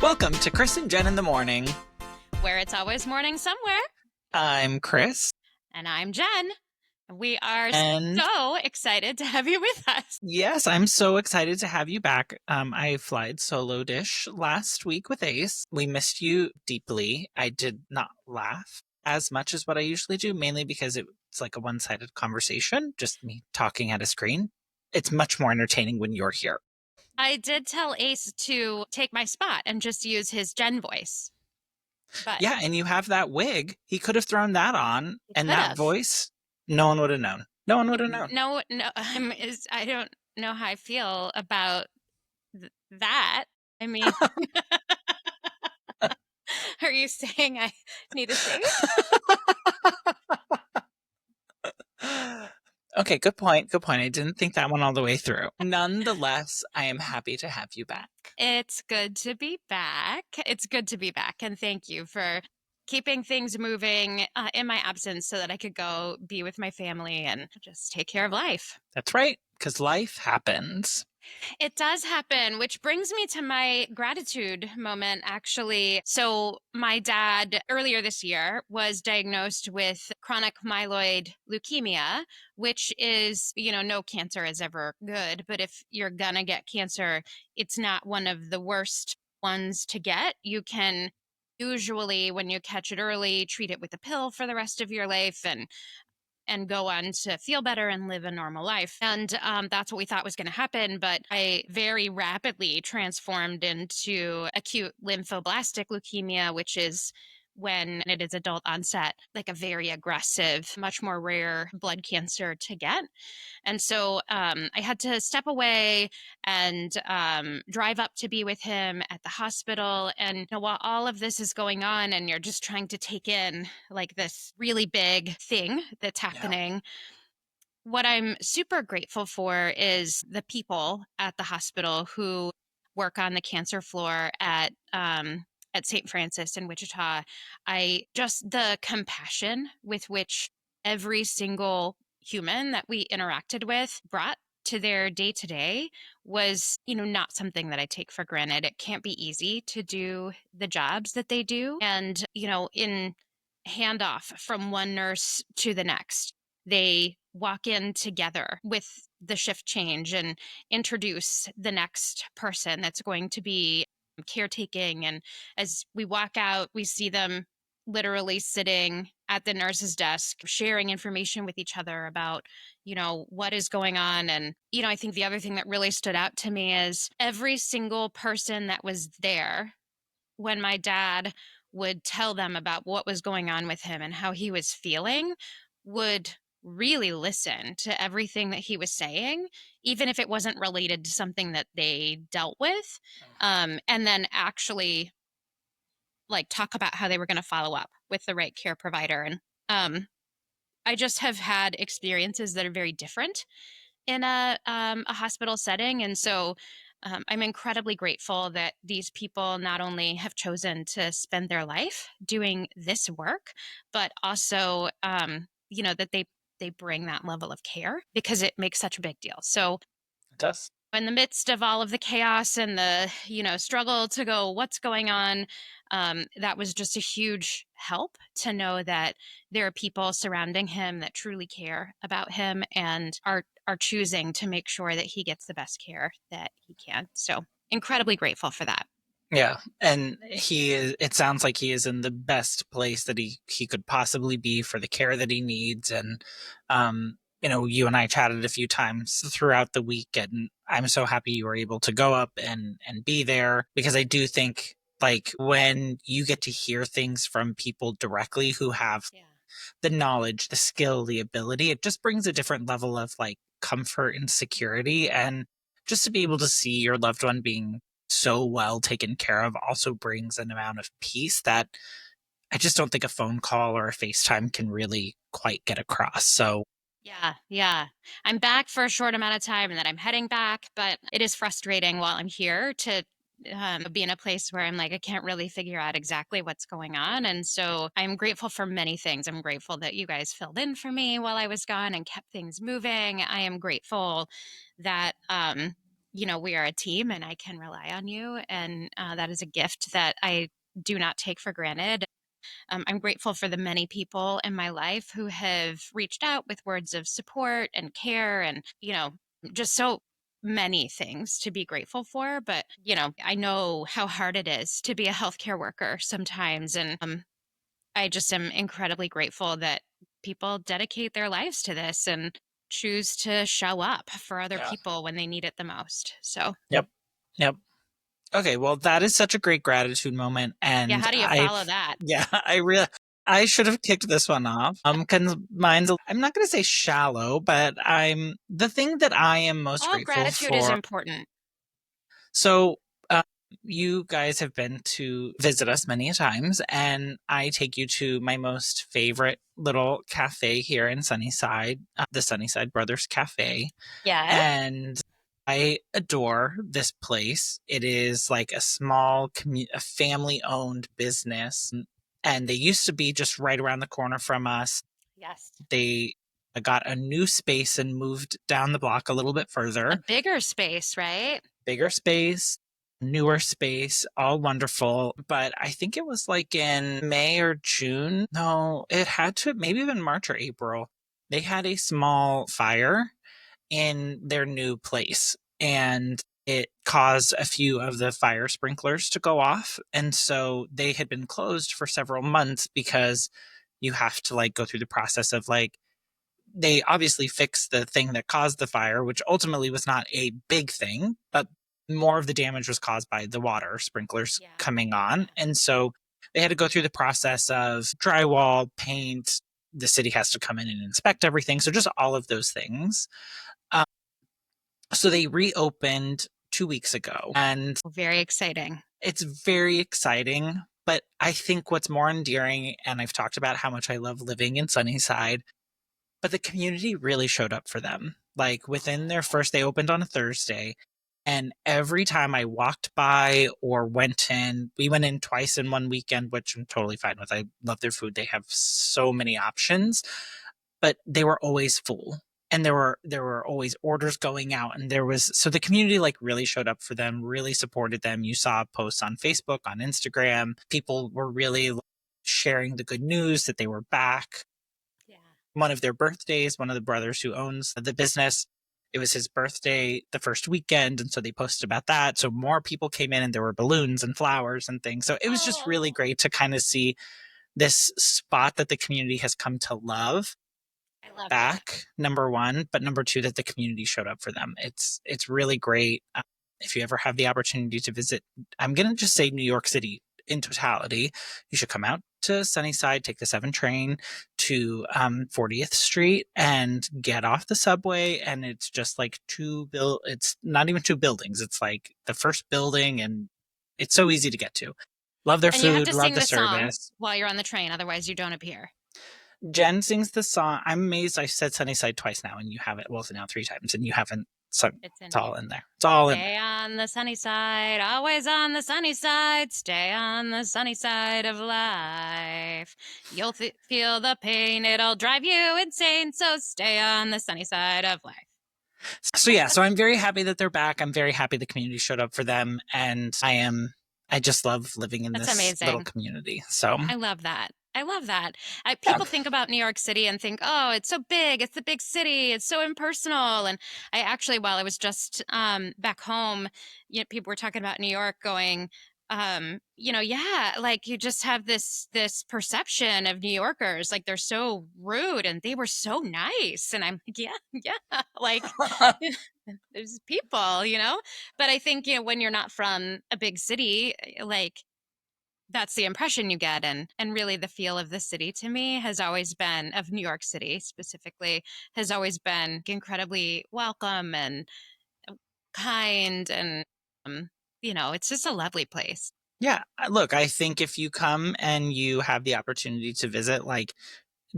Welcome to Chris and Jen in the Morning. Where it's always morning somewhere. I'm Chris. And I'm Jen. We are And so excited to have you with us. yes, I'm so excited to have you back. I flied solo dish last week with Ace. We missed you deeply. I did not laugh as much as what I usually do, mainly because it's like a one-sided conversation, just me talking at a screen. It's much more entertaining when you're here. I did tell Ace to take my spot and just use his Jen voice. But yeah, and you have that wig. He could have thrown that on, and that voice, no one would have known. No one would have known. No, I don't know how I feel about that. I mean, are you saying I need to sing? Okay, good point. Good point. I didn't think that one all the way through. Nonetheless, I am happy to have you back. It's good to be back. It's good to be back. And thank you for keeping things moving in my absence so that I could go be with my family and just take care of life. That's right, because life happens. It does happen, which brings me to my gratitude moment, actually. So my dad earlier this year was diagnosed with chronic myeloid leukemia, which is, no cancer is ever good. But if you're going to get cancer, it's not one of the worst ones to get. You can usually, when you catch it early, treat it with a pill for the rest of your life and go on to feel better and live a normal life. And that's what we thought was going to happen. But I very rapidly transformed into acute lymphoblastic leukemia, which is when it is adult onset, like a very aggressive, much more rare blood cancer to get. And so I had to step away and drive up to be with him at the hospital. And while all of this is going on and you're just trying to take in like this really big thing that's happening, what I'm super grateful for is the people at the hospital who work on the cancer floor at St. Francis in Wichita. The compassion with which every single human that we interacted with brought to their day to day was, not something that I take for granted. It can't be easy to do the jobs that they do. And, in handoff from one nurse to the next, they walk in together with the shift change and introduce the next person that's going to be caretaking. And as we walk out, we see them literally sitting at the nurse's desk, sharing information with each other about, what is going on. And, I think the other thing that really stood out to me is every single person that was there when my dad would tell them about what was going on with him and how he was feeling would really listen to everything that he was saying, even if it wasn't related to something that they dealt with, and then actually talk about how they were going to follow up with the right care provider. And I just have had experiences that are very different in a hospital setting. And so I'm incredibly grateful that these people not only have chosen to spend their life doing this work, but also, that they bring that level of care because it makes such a big deal. So it does. In the midst of all of the chaos and the, struggle to go, what's going on? That was just a huge help to know that there are people surrounding him that truly care about him and are choosing to make sure that he gets the best care that he can. So incredibly grateful for that. Yeah. And it sounds like he is in the best place that he could possibly be for the care that he needs. And, you and I chatted a few times throughout the week, and I'm so happy you were able to go up and be there, because I do think like when you get to hear things from people directly who have the knowledge, the skill, the ability, it just brings a different level of like comfort and security. And just to be able to see your loved one being so well taken care of also brings an amount of peace that I just don't think a phone call or a FaceTime can really quite get across. So yeah. I'm back for a short amount of time and then I'm heading back, but it is frustrating while I'm here to be in a place where I'm like, I can't really figure out exactly what's going on. And so I'm grateful for many things. I'm grateful that you guys filled in for me while I was gone and kept things moving. I am grateful that, we are a team and I can rely on you. And that is a gift that I do not take for granted. I'm grateful for the many people in my life who have reached out with words of support and care and, just so many things to be grateful for. But, I know how hard it is to be a healthcare worker sometimes. And I just am incredibly grateful that people dedicate their lives to this and choose to show up for other Yeah. people when they need it the most. So, Yep. Yep. Okay, well, that is such a great gratitude moment, yeah, and how do you follow that? yeah, I should have kicked this one off. Cause mine's, I'm not going to say shallow, but the thing that I am most All grateful gratitude is for. important. So, uh, you guys have been to visit us many times, and I take you to my most favorite little cafe here in Sunnyside, the Sunnyside Brothers Cafe. Yeah. And I adore this place. It is like a small, a family owned business. And they used to be just right around the corner from us. Yes. They got a new space and moved down the block a little bit A further. bigger space, right? Bigger space, newer space, all wonderful. But I think it was like in May or June. No, it had to maybe even March or April. They had a small fire in their new place, and it caused a few of the fire sprinklers to go off. And so they had been closed for several months because you have to like go through the process of like, they obviously fixed the thing that caused the fire, which ultimately was not a big thing, but more of the damage was caused by the water sprinklers Yeah. coming on. Yeah. And so they had to go through the process of drywall, paint. The city has to come in and inspect everything. So just all of those things. Um, so they reopened 2 weeks ago, and Very exciting. it's very exciting. But I think what's more endearing, and I've talked about how much I love living in Sunnyside, but the community really showed up for them. Like within their first, they opened on a Thursday. And every time I walked by or went in, we went in twice in one weekend, which I'm totally fine with. I love their food. They have so many options, but they were always full. And there were always orders going out, and there was, so the community like really showed up for them, really supported them. You saw posts on Facebook, on Instagram. People were really sharing the good news that they were back. Yeah. One of their birthdays, one of the brothers who owns the business, it was his birthday the first weekend. And so they posted about that. So more people came in, and there were balloons and flowers and things. So it was just really Oh, great to kind of see this spot that the community has come to love I love that. back, number one, but number two, that the community showed up for them. It's really great. If you ever have the opportunity to visit, I'm gonna just say New York City in totality, you should come out to Sunnyside, take the 7 train to 40th Street, and get off the subway. And it's just like it's not even two buildings. It's like the first building, and it's so easy to get to. Love their And you have food, to love sing the the song service. while you're on the train, otherwise you don't appear. Jen sings the song. I'm amazed I said Sunnyside twice now, and you haven't, well, now 3 times, and you haven't sung. It's in It's all here. in there. It's all in there. Stay on the sunny side, always on the sunny side. Stay on the sunny side of life. You'll feel the pain, it'll drive you insane. So stay on the sunny side of life. So yeah, so I'm very happy that they're back. I'm very happy the community showed up for them, and I just love living in That's this little amazing. community. So I love that. I love that. yeah. People think about New York City and think, oh, it's so big. It's the big city. It's so impersonal. And I actually, while I was just back home, people were talking about New York going, yeah, like you just have this perception of New Yorkers, like they're so rude and they were so nice. And I'm like, yeah, yeah, like there's people. But I think, when you're not from a big city, like that's the impression you get, and really the feel of the city to me has always been, of New York City specifically, has always been incredibly welcome and kind, and it's just a lovely place. Yeah, look, I think if you come and you have the opportunity to visit, like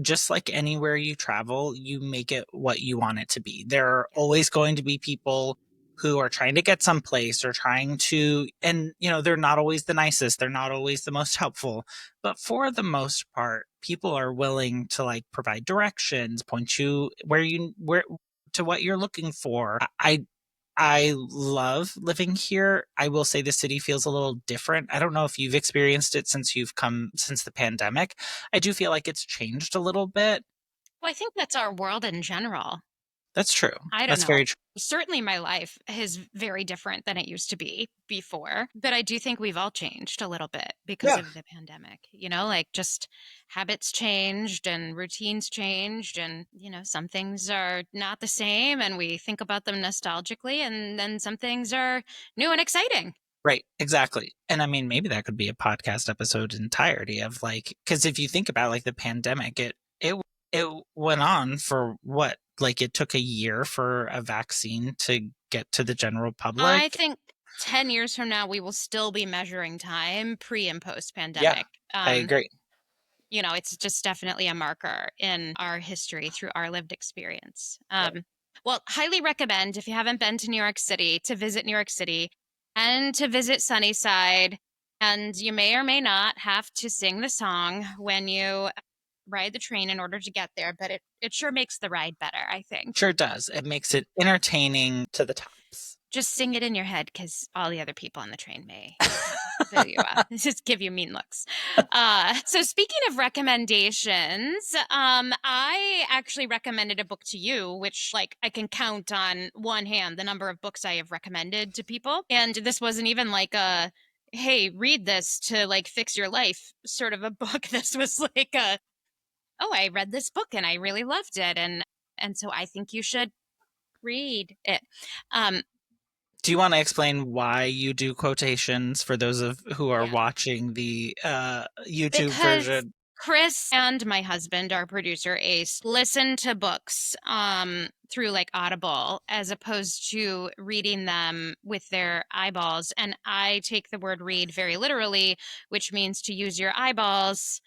just like anywhere you travel, you make it what you want it to be. There are Yeah. always going to be people who are trying to get someplace or trying to, and they're not always the nicest, they're not always the most helpful, but for the most part, people are willing to like provide directions, point you where to what you're looking for. I love living here. I will say the city feels a little different. I don't know if you've experienced it since you've come since the pandemic. I do feel like it's changed a little bit. Well, I think that's our world in general. That's true. I don't That's know. very true. Certainly, my life is very different than it used to be before, but I do think we've all changed a little bit because Yeah. of the pandemic. Like just habits changed and routines changed, and, some things are not the same and we think about them nostalgically, and then some things are new and exciting. Right, exactly. And I mean, maybe that could be a podcast episode entirety of like, because if you think about like the pandemic, it went on for what? Like it took a year for a vaccine to get to the general I public. think 10 years from now, we will still be measuring time pre and post Yeah, pandemic. I agree. It's just definitely a marker in our history through our lived experience. Right. Well, highly recommend if you haven't been to New York City to visit New York City and to visit Sunnyside. And you may or may not have to sing the song when you ride the train in order to get there, but it sure makes the ride better, I think. Sure does. It makes it entertaining to the tops. Just sing it in your head because all the other people on the train may boo you up. Just give you mean looks. So speaking of recommendations, I actually recommended a book to you, which like I can count on one hand the number of books I have recommended to people. And this wasn't even like a, hey, read this to like fix your life sort of a book. This was like a, oh, I read this book and I really loved it. And so I think you should read it. Um, Do you want to explain why you do quotations for those of who are yeah. watching the YouTube Because version? Chris and my husband, our producer Ace, listen to books through like Audible as opposed to reading them with their eyeballs. And I take the word read very literally, which means to use your eyeballs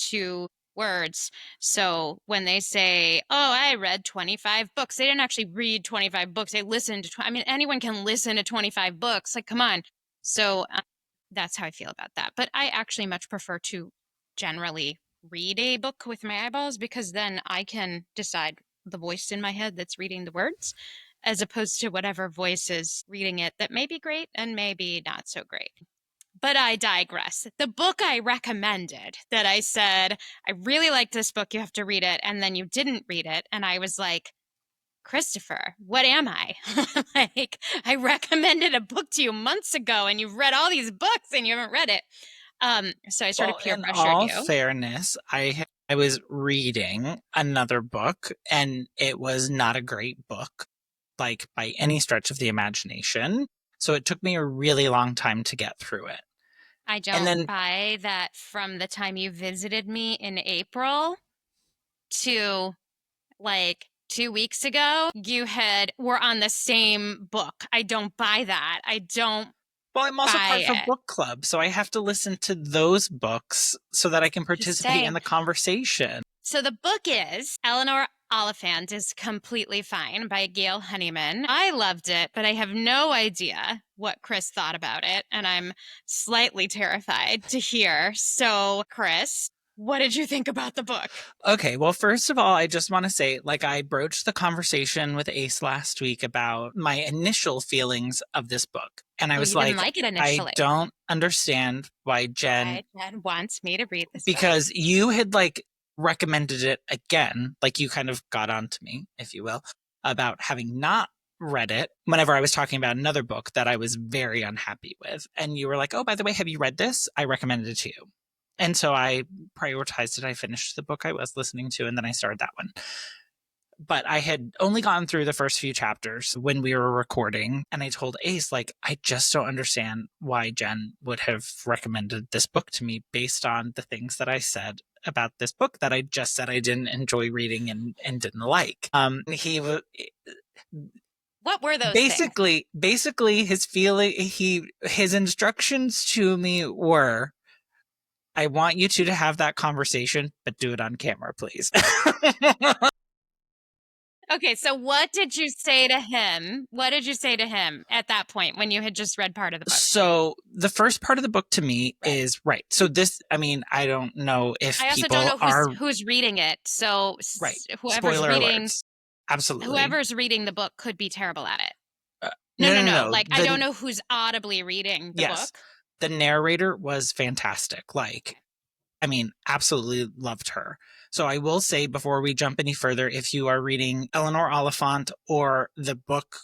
to words. So when they say, "Oh, I read 25 books," they didn't actually read 25 books. They listened to I mean, anyone can listen to 25 books. Like, come on. So that's how I feel about that. But I actually much prefer to generally read a book with my eyeballs because then I can decide the voice in my head that's reading the words as opposed to whatever voice is reading it that may be great and maybe not so great. But I digress. The book I recommended that I said, I really like this book, you have to read it, and then you didn't read it. And I was like, Christopher, what am I? Like, I recommended a book to you months ago and you've read all these books and you haven't read it. So I sort of Well, peer in pressured all you. fairness, I was reading another book, and it was not a great book, like by any stretch of the imagination. So it took me a really long time to get through it. I And don't then, buy that from the time you visited me in April to like 2 weeks ago, were on the same book. I don't buy that. I don't well, I'm also buy part of a it. book club, so I have to listen to those books so that I can Just participate in saying. the conversation. So the book is Eleanor Oliphant is Completely Fine by Gail Honeyman. I loved it, but I have no idea what Chris thought about it, and I'm slightly terrified to hear. So, Chris, what did you think about the book? Okay, well, first of all, I just want to say, like, I broached the conversation with Ace last week about my initial feelings of this book. And I Oh, was you didn't like, like it I initially. don't understand why Jen, Why Jen wants me to read this book. because you had like recommended it again, like you kind of got onto me, if you will, about having not read it whenever I was talking about another book that I was very unhappy with. And you were like, oh, by the way, have you read this? I recommended it to you. And so I prioritized it. I finished the book I was listening to, and then I started that one. But I had only gone through the first few chapters when we were recording, and I told Ace, like, I just don't understand why Jen would have recommended this book to me based on the things that I said about this book that I just said I didn't enjoy reading and didn't like. He was What were those things? basically his instructions to me were, I want you two to have that conversation, but do it on camera, please. Okay, so what did you say to him? What did you say to him at that point when you had just read part of the book? So the first part of the book to me Right. is right. So this, I mean, I don't know if I also don't people know are who's reading it. So right. whoever's Spoiler reading alerts. Absolutely. whoever's reading the book could be terrible at it. No, No, no, no, no, no. no. Like, I don't know who's audibly reading the Yes, book. the narrator was fantastic. Like, Okay. I mean, absolutely loved her. So I will say before we jump any further, if you are reading Eleanor Oliphant or the book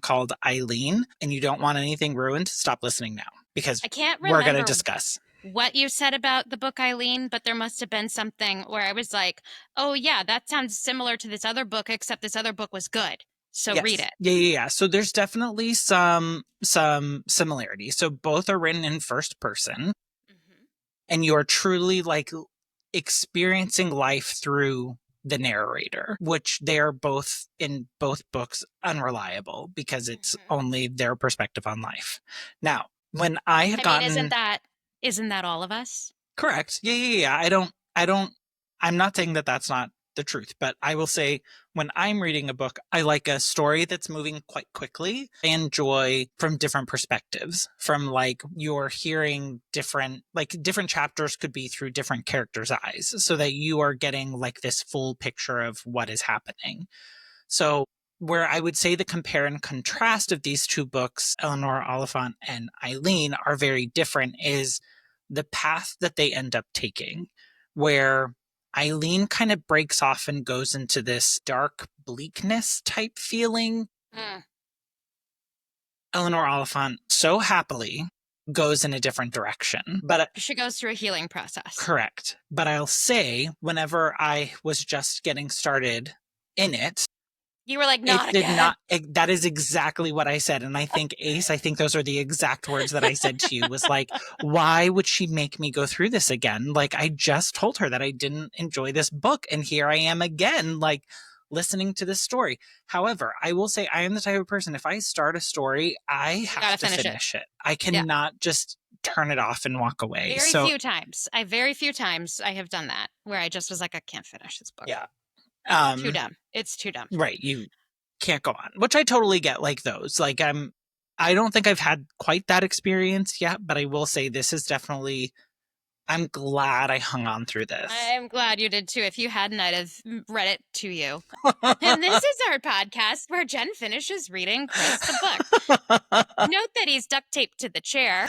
called Eileen and you don't want anything ruined, stop listening now because I can't we're going to remember discuss. what you said about the book Eileen, but there must have been something where I was like, oh, yeah, that sounds similar to this other book, except this other book was good. So read Yes. it. Yeah, yeah, yeah. So there's definitely some similarity. So both are written in first person Mm-hmm. and you're truly like experiencing life through the narrator, which they're both in both books unreliable because it's Mm-hmm. only their perspective on life. Now, when I have I mean, gotten isn't that all of us? correct, yeah, yeah, yeah, I'm not saying that that's not the truth, but I will say when I'm reading a book, I like a story that's moving quite quickly. I enjoy from different perspectives, from like you're hearing different chapters could be through different characters' eyes, so that you are getting like this full picture of what is happening. So, where I would say the compare and contrast of these two books, Eleanor Oliphant and Eileen, are very different is the path that they end up taking, where Eileen kind of breaks off and goes into this dark bleakness type feeling. Mm. Eleanor Oliphant so happily goes in a different direction. But She goes through a healing process. correct. But I'll say, whenever I was just getting started in it, You were like, it not did again. not. That is exactly what I said. And I think, Ace, I think those are the exact words that I said to you was like, why would she make me go through this again? Like, I just told her that I didn't enjoy this book. And here I am again, like listening to this story. However, I will say I am the type of person, if I start a story, I You have gotta to finish it. finish it. I Yeah. cannot just turn it off and walk away. Very So, few times. Very few times I have done that where I just was like, I can't finish this book. yeah. Too Um, dumb. It's too dumb. right. You can't go on, which I totally get like those. Like I don't think I've had quite that experience yet, but I will say this is definitely I'm glad I hung on through this. I'm glad you did too. If you hadn't, I'd have read it to you. And this is our podcast where Jen finishes reading Chris the book. Note that he's duct taped to the chair.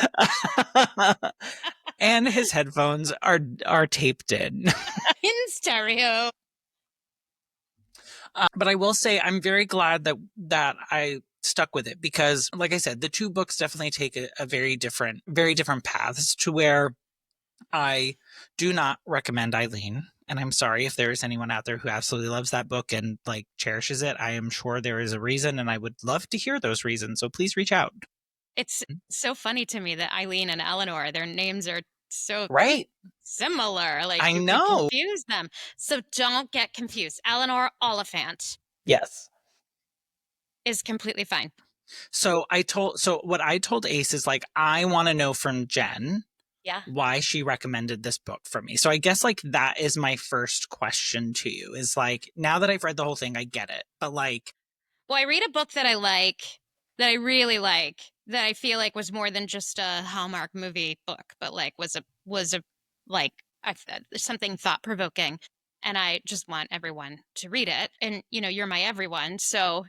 And his headphones are taped in. In stereo. But I will say I'm very glad that I stuck with it because, like I said, the two books definitely take a very different paths to where I do not recommend Eileen. And I'm sorry if there is anyone out there who absolutely loves that book and like cherishes it. I am sure there is a reason, and I would love to hear those reasons. So please reach out. It's so funny to me that Eileen and Eleanor, their names are so Right. similar. Like I you could know. confuse them. So don't get confused. Eleanor Oliphant Yes. is completely fine. So what I told Ace is like, I want to know from Jen Yeah. why she recommended this book for me. So I guess like that is my first question to you is like, now that I've read the whole thing, I get it. But like, Well, I read a book that I like, that I really like, that I feel like was more than just a Hallmark movie book, but like was a like something thought provoking. And I just want everyone to read it. And you're my everyone, so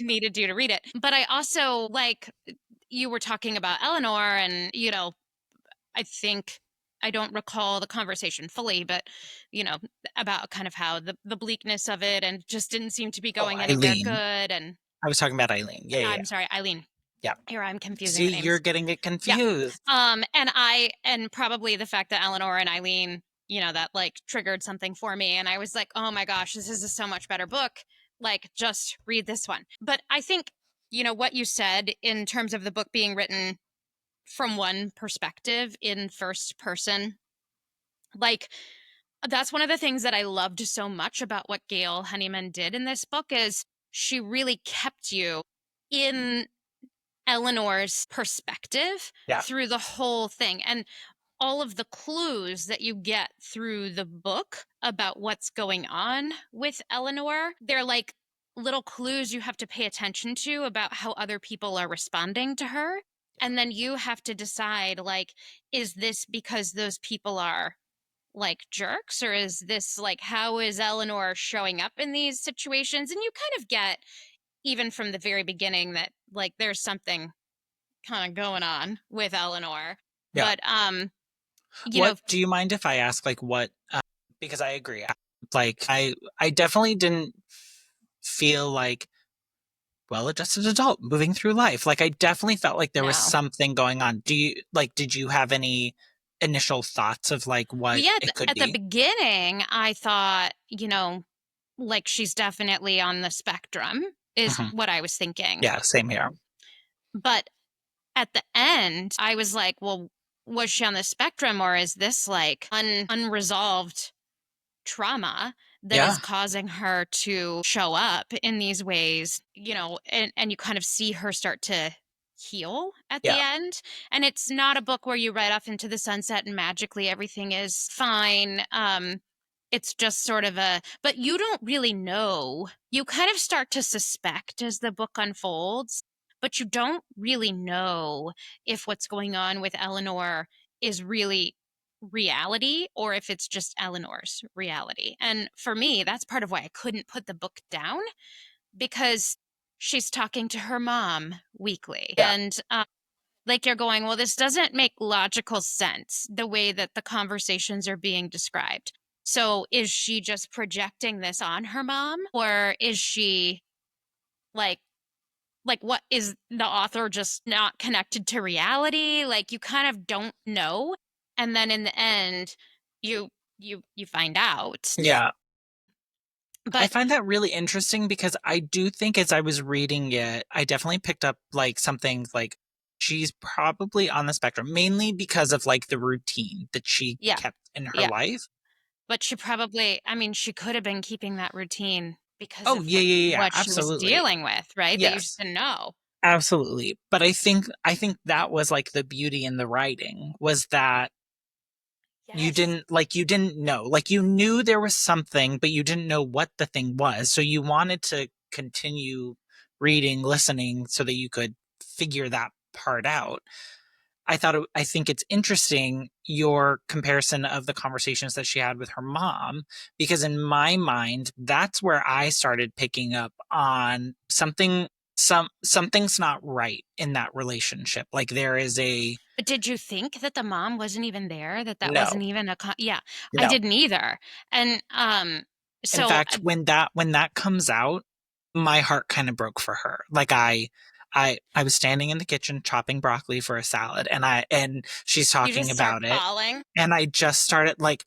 needed you to read it. But I also like you were talking about Eleanor, and I think I don't recall the conversation fully, but you know, about kind of how the bleakness of it and just didn't seem to be oh, going anywhere Eileen. good. And I was talking about Eileen. Yeah, yeah, yeah. I'm sorry, Eileen. Yeah. Here I'm confusing See, the you're names. getting it Yeah. confused. And probably the fact that Eleanor and Eileen, that like triggered something for me. And I was like, oh my gosh, this is a so much better book. Like, just read this one. But I think, what you said in terms of the book being written from one perspective in first person, like that's one of the things that I loved so much about what Gail Honeyman did in this book is she really kept you in Eleanor's perspective Yeah. through the whole thing. And all of the clues that you get through the book about what's going on with Eleanor, they're like little clues you have to pay attention to about how other people are responding to her. And then you have to decide, like, is this because those people are like jerks, or is this like, how is Eleanor showing up in these situations? And you kind of get even from the very beginning that like there's something kind of going on with Eleanor. Yeah. But you know, What do you mind if I ask, like, what? Because I agree. Like, I definitely didn't feel like well-adjusted adult moving through life. Like, I definitely felt like there was no. something going on. Did you have any initial thoughts of like Well, what yeah, it could at the be? beginning, I thought, like she's definitely on the spectrum, is Hmm. what I was thinking. Yeah, same here. But at the end, I was like, well, was she on the spectrum or is this like unresolved trauma that is Yeah, causing her to show up in these ways, and you kind of see her start to heal at the yeah, end. And it's not a book where you ride off into the sunset and magically everything is fine. It's just sort of but you don't really know. You kind of start to suspect as the book unfolds, but you don't really know if what's going on with Eleanor is really reality or if it's just Eleanor's reality. And for me, that's part of why I couldn't put the book down because she's talking to her mom weekly. yeah, And like you're going, well, this doesn't make logical sense the way that the conversations are being described. So is she just projecting this on her mom or is she like what is the author just not connected to reality? Like you kind of don't know. And then in the end, you you find out. yeah. I But find that really interesting because I do think as I was reading it, I definitely picked up like something like she's probably on the spectrum, mainly because of like the routine that she yeah, kept in her yeah. life. But she probably, I mean, she could have been keeping that routine because Oh, of yeah, yeah, yeah, what she was absolutely. dealing with, right? That you just Yes, didn't know. absolutely. But I think that was like the beauty in the writing was that Yes. you didn't know. Like you knew there was something, but you didn't know what the thing was. So you wanted to continue reading, listening so that you could figure that part out. I think it's interesting your comparison of the conversations that she had with her mom, because in my mind, that's where I started picking up on something's not right in that relationship. Like there is a But did you think that the mom wasn't even there? That no, wasn't even yeah, I no. didn't either. And In so fact, when that comes out, my heart kind of broke for her. Like I was standing in the kitchen chopping broccoli for a salad and she's you talking just start about it bawling. and I just started like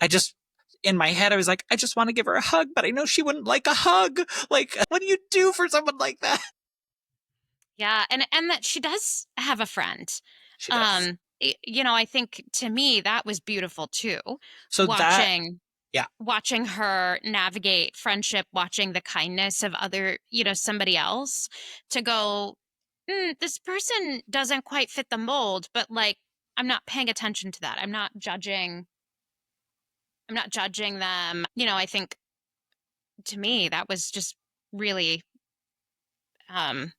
I just in my head I was like I just want to give her a hug, but I know she wouldn't like a hug. Like what do you do for someone like that? Yeah, and that she does have a friend. She does. I think to me that was beautiful too. So that Watching yeah. watching her navigate friendship, watching the kindness of other, somebody else to go, this person doesn't quite fit the mold, but like I'm not paying attention to that. I'm not judging them. I think to me that was just really um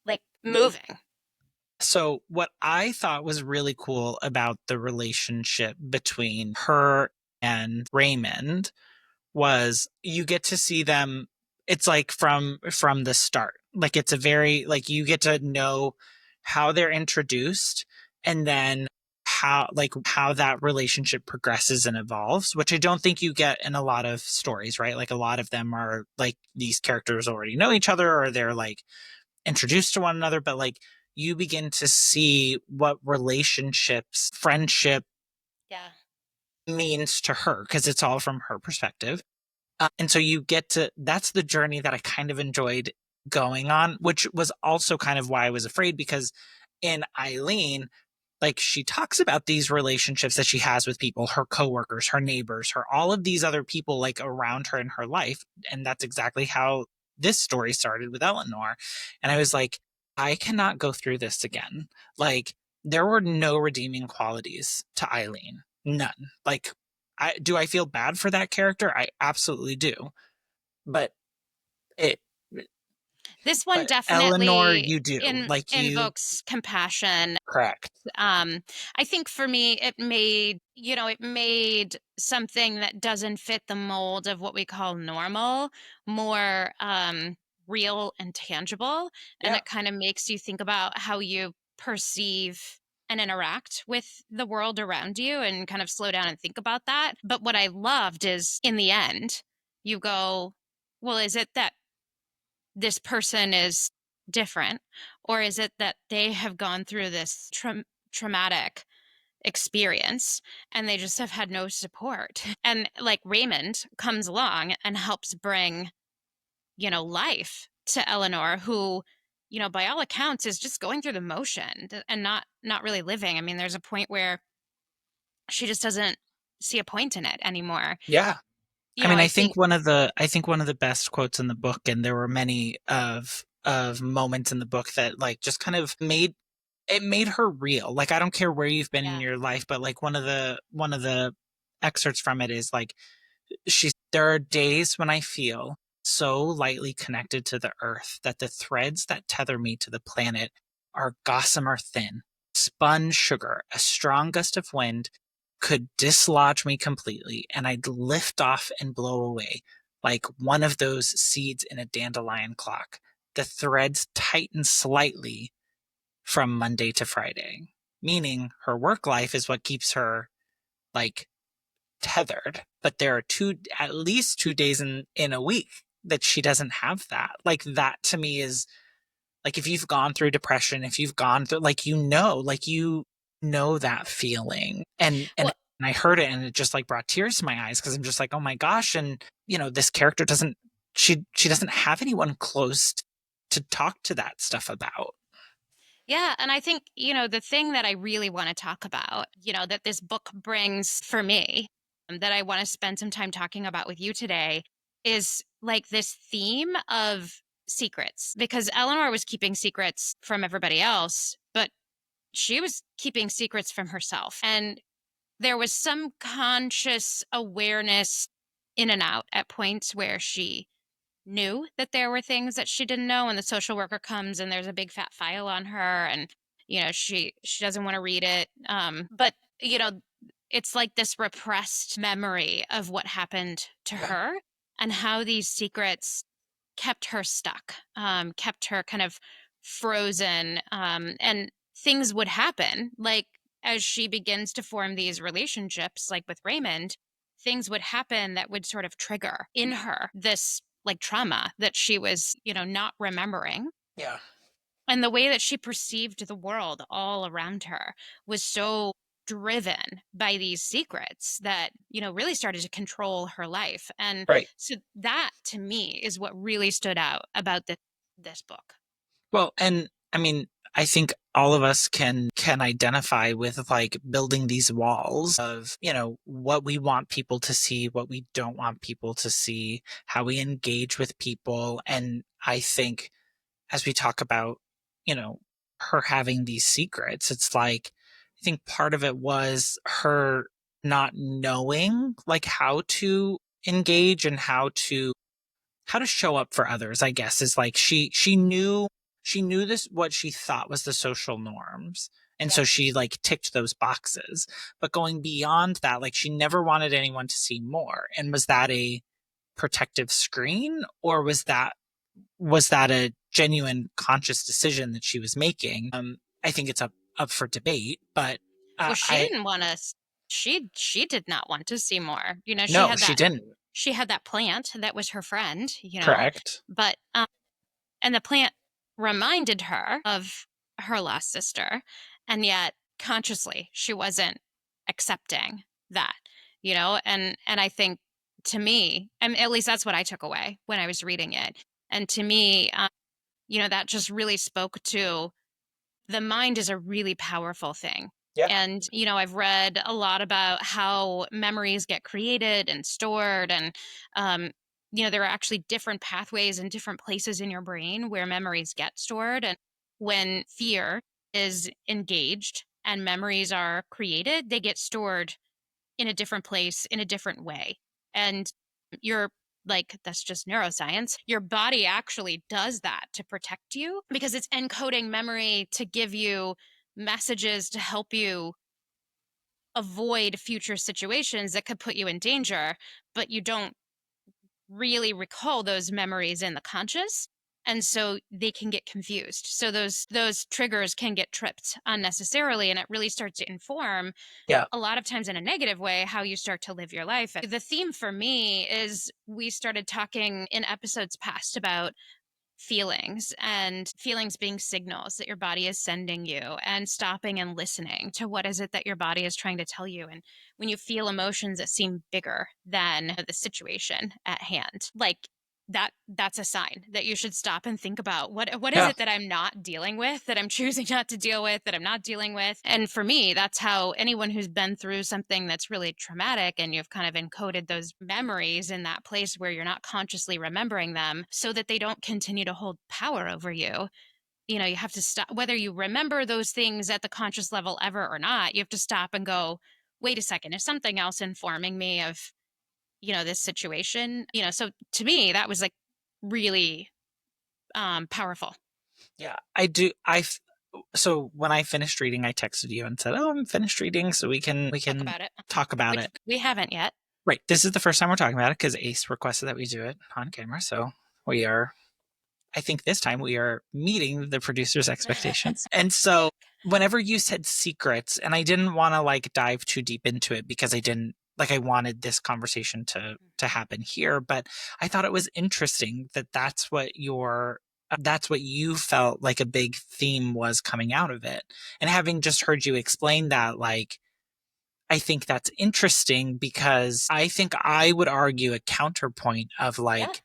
like moving. So, what I thought was really cool about the relationship between her and Raymond was you get to see them it's like from the start. Like it's a very like you get to know how they're introduced and then how that relationship progresses and evolves, which I don't think you get in a lot of stories, right? Like a lot of them are like these characters already know each other or they're like introduced to one another, but like you begin to see what relationships, friendship Yeah. means to her because it's all from her perspective. And so you get to, that's the journey that I kind of enjoyed going on, which was also kind of why I was afraid because in Eileen, like she talks about these relationships that she has with people, her coworkers, her neighbors, her all of these other people like around her in her life. And that's exactly how this story started with Eleanor. And I was like, I cannot go through this again. Like there were no redeeming qualities to Eileen. None. Like I feel bad for that character? I absolutely do. But it This one But Eleanor, definitely you do. Like you invokes compassion. correct. Um, I think for me, it made something that doesn't fit the mold of what we call normal more real and tangible. And Yeah. it kind of makes you think about how you perceive and interact with the world around you and kind of slow down and think about that. But what I loved is in the end, you go, well, is it that this person is different, or is it that they have gone through this traumatic experience and they just have had no support? And like Raymond comes along and helps bring, life to Eleanor, who, by all accounts is just going through the motion and not really living. I mean, there's a point where she just doesn't see a point in it anymore. Yeah. You I know, mean, I think, I think one of the best quotes in the book, and there were many of moments in the book that like just kind of made her real. Like I don't care where you've been in yeah, your life, but like one of the excerpts from it is like there are days when I feel so lightly connected to the earth that the threads that tether me to the planet are gossamer thin. Spun sugar, a strong gust of wind could dislodge me completely, and I'd lift off and blow away like one of those seeds in a dandelion clock. The threads tighten slightly from Monday to Friday, meaning her work life is what keeps her like tethered. But there are at least 2 days in a week that she doesn't have that. Like that to me is like if you've gone through depression, if you've gone through like you know that feeling. And well, I heard it and it just like brought tears to my eyes because I'm just like, oh my gosh. And this character doesn't she doesn't have anyone close to talk to that stuff about. yeah, and I think, the thing that I really want to talk about, that this book brings for me, that I want to spend some time talking about with you today is like this theme of secrets. Because Eleanor was keeping secrets from everybody else, but she was keeping secrets from herself. And there was some conscious awareness in and out at points where she knew that there were things that she didn't know, and the social worker comes and there's a big fat file on her, and she doesn't want to read it, but you know it's like this repressed memory of what happened to Yeah. her and how these secrets kept her stuck, kept her kind of frozen, and things would happen like as she begins to form these relationships like with Raymond, things would happen that would sort of trigger in her this like trauma that she was, not remembering. Yeah. And the way that she perceived the world all around her was so driven by these secrets that, really started to control her life. And Right. so that to me is what really stood out about this book. Well, and I mean, I think all of us can identify with like building these walls of, what we want people to see, what we don't want people to see, how we engage with people. And I think as we talk about, her having these secrets, it's like I think part of it was her not knowing like how to engage and how to show up for others, I guess, is like she knew this what she thought was the social norms. And Yeah. so she like ticked those boxes. But going beyond that, like she never wanted anyone to see more. And was that a protective screen, or was that a genuine conscious decision that she was making? I think it's up for debate, but Well, she I didn't want to. She did not want to see more. She no, had she that. didn't. She had that plant that was her friend. Correct. But and the plant reminded her of her lost sister, and yet consciously she wasn't accepting that. And I think to me, and at least that's what I took away when I was reading it. And to me, that just really spoke to the mind is a really powerful thing. Yeah. And, I've read a lot about how memories get created and stored. And, there are actually different pathways and different places in your brain where memories get stored. And when fear is engaged and memories are created, they get stored in a different place in a different way. And your like that's just neuroscience. Your body actually does that to protect you because it's encoding memory to give you messages to help you avoid future situations that could put you in danger, but you don't really recall those memories in the conscious, and so they can get confused. So those triggers can get tripped unnecessarily, and it really starts to inform Yeah. a lot of times in a negative way how you start to live your life. The theme for me is we started talking in episodes past about feelings and feelings being signals that your body is sending you, and stopping and listening to what is it that your body is trying to tell you. And when you feel emotions that seem bigger than the situation at hand, like that's a sign that you should stop and think about what is Yeah. it that I'm not dealing with, that I'm choosing not to deal with, that I'm not dealing with. And for me, that's how anyone who's been through something that's really traumatic and you've kind of encoded those memories in that place where you're not consciously remembering them so that they don't continue to hold power over you. You know, you have to stop, whether you remember those things at the conscious level ever or not, you have to stop and go, wait a second, is something else informing me of, this situation? So to me, that was like really powerful. Yeah. I do. So when I finished reading, I texted you and said, "Oh, I'm finished reading, so we Talk can about it, talk about which it." we haven't yet. Right. This is the first time we're talking about it because Ace requested that we do it on camera. So we are, I think this time we are meeting the producer's expectations. And so Check. whenever you said secrets, and I didn't want to like dive too deep into it because I didn't like I wanted this conversation to Mhm. happen here, but I thought it was interesting that that's what you felt like a big theme was coming out of it. And having just heard you explain that, like I think that's interesting because I think I would argue a counterpoint of Yeah. like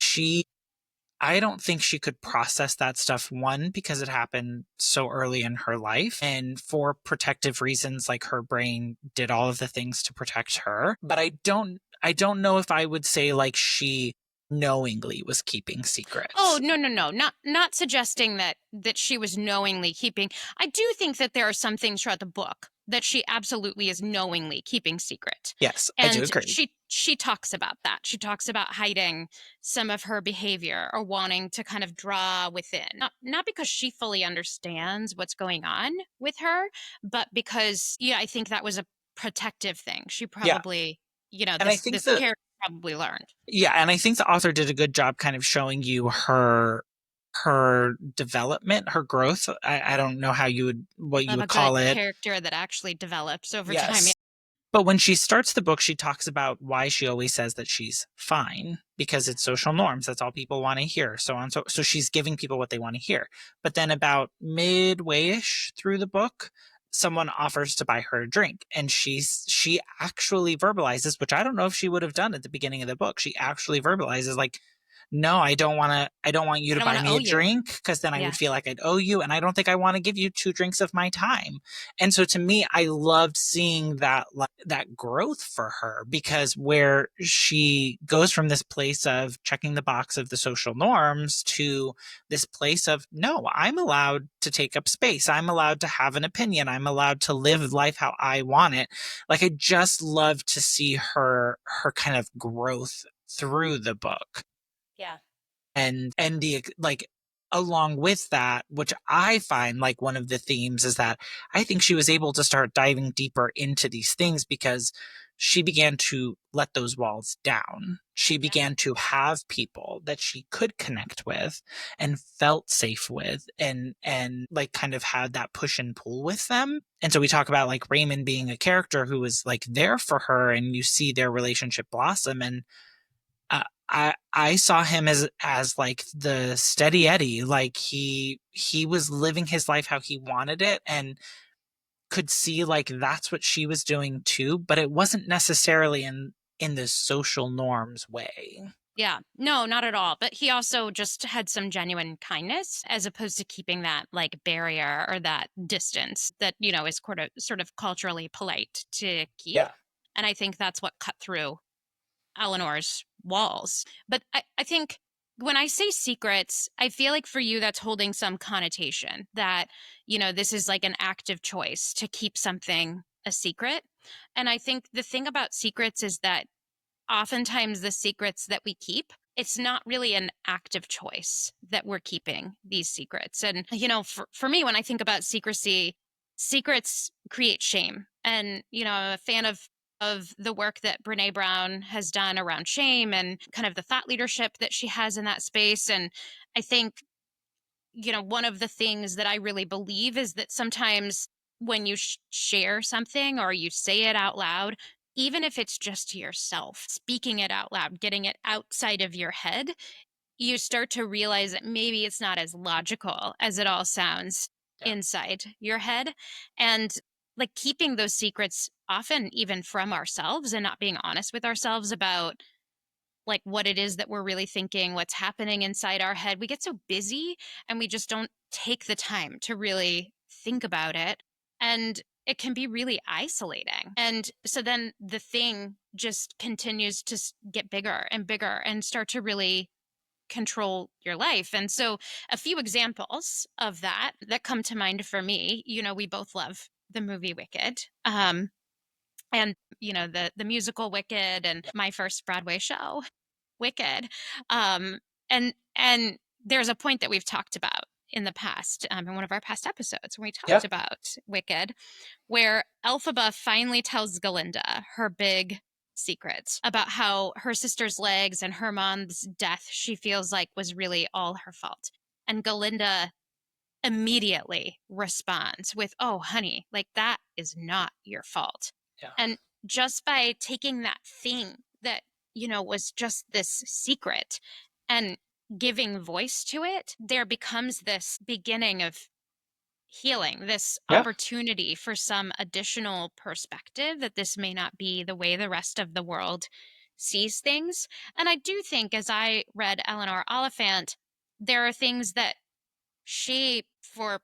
I don't think she could process that stuff. One, because it happened so early in her life, and for protective reasons, like her brain did all of the things to protect her. But I don't know if I would say like she knowingly was keeping Oh, secrets. no, no, no. Not suggesting that she was knowingly keeping. I do think that there are some things throughout the book that she absolutely is knowingly keeping secret. Yes, I do And agree. she talks about that. She talks about hiding some of her behavior or wanting to kind of draw within. Not because she fully understands what's going on with her, but because yeah, I think that was a protective thing. She Yeah. probably, And I think this that character probably learned. Yeah, and I think the author did a good job kind of showing you her development, her growth. I don't know how you would what you Love would a good call it. character that actually develops over time. Yes. But when she starts the book, she talks about why she always says that she's fine because it's social norms. That's all people want to hear. So on. So she's giving people what they want to hear. But then about midway-ish through the book, someone offers to buy her a drink. And she actually verbalizes, which I don't know if she would have done at the beginning of the book. She actually verbalizes like, no, I don't want you I to don't buy want to me owe a you. drink because then I Yeah. would feel like I'd owe you. And I don't think I want to give you two drinks of my time. And so to me, I loved seeing that that growth for her because where she goes from this place of checking the box of the social norms to this place of no, I'm allowed to take up space. I'm allowed to have an opinion. I'm allowed to live life how I want it. Like I just love to see her kind of growth through the book Yeah. and the like along with that, which I find like one of the themes is that I think she was able to start diving deeper into these things because she began to let those walls down. She Yeah. began to have people that she could connect with and felt safe with and like kind of had that push and pull with them. And so we talk about like Raymond being a character who was like there for her and you see their relationship blossom and I saw him as like the steady Eddie, like he was living his life how he wanted it and could see like that's what she was doing too, but it wasn't necessarily in the social norms way. Yeah. No, not at all. But he also just had some genuine kindness as opposed to keeping that like barrier or that distance that, is sort of culturally polite to keep. Yeah. And I think that's what cut through Eleanor's walls. But I think when I say secrets, I feel like for you that's holding some connotation that, this is like an active choice to keep something a secret. And I think the thing about secrets is that oftentimes the secrets that we keep it's not really an active choice that we're keeping these secrets. And, for me, when I think about secrecy, secrets create shame. And, I'm a fan of the work that Brene Brown has done around shame and kind of the thought leadership that she has in that space. And I think, one of the things that I really believe is that sometimes when you share something or you say it out loud, even if it's just to yourself, speaking it out loud, getting it outside of your head, you start to realize that maybe it's not as logical as it all sounds Yeah. inside your head. And like keeping those secrets often even from ourselves and not being honest with ourselves about like what it is that we're really thinking, what's happening inside our head. We get so busy and we just don't take the time to really think about it. And it can be really isolating. And so then the thing just continues to get bigger and bigger and start to really control your life. And so a few examples of that come to mind for me, we both love the movie Wicked. And the musical Wicked and my first Broadway show Wicked. And there's a point that we've talked about in the past, in one of our past episodes when we talked Yeah. about Wicked, where Elphaba finally tells Galinda her big secret about how her sister's legs and her mom's death she feels like was really all her fault. And Galinda immediately responds with, "Oh, honey, like that is not your fault." Yeah. And just by taking that thing that, was just this secret and giving voice to it, there becomes this beginning of healing, this Yeah. opportunity for some additional perspective that this may not be the way the rest of the world sees things. And I do think, as I read Eleanor Oliphant, there are things that she, for,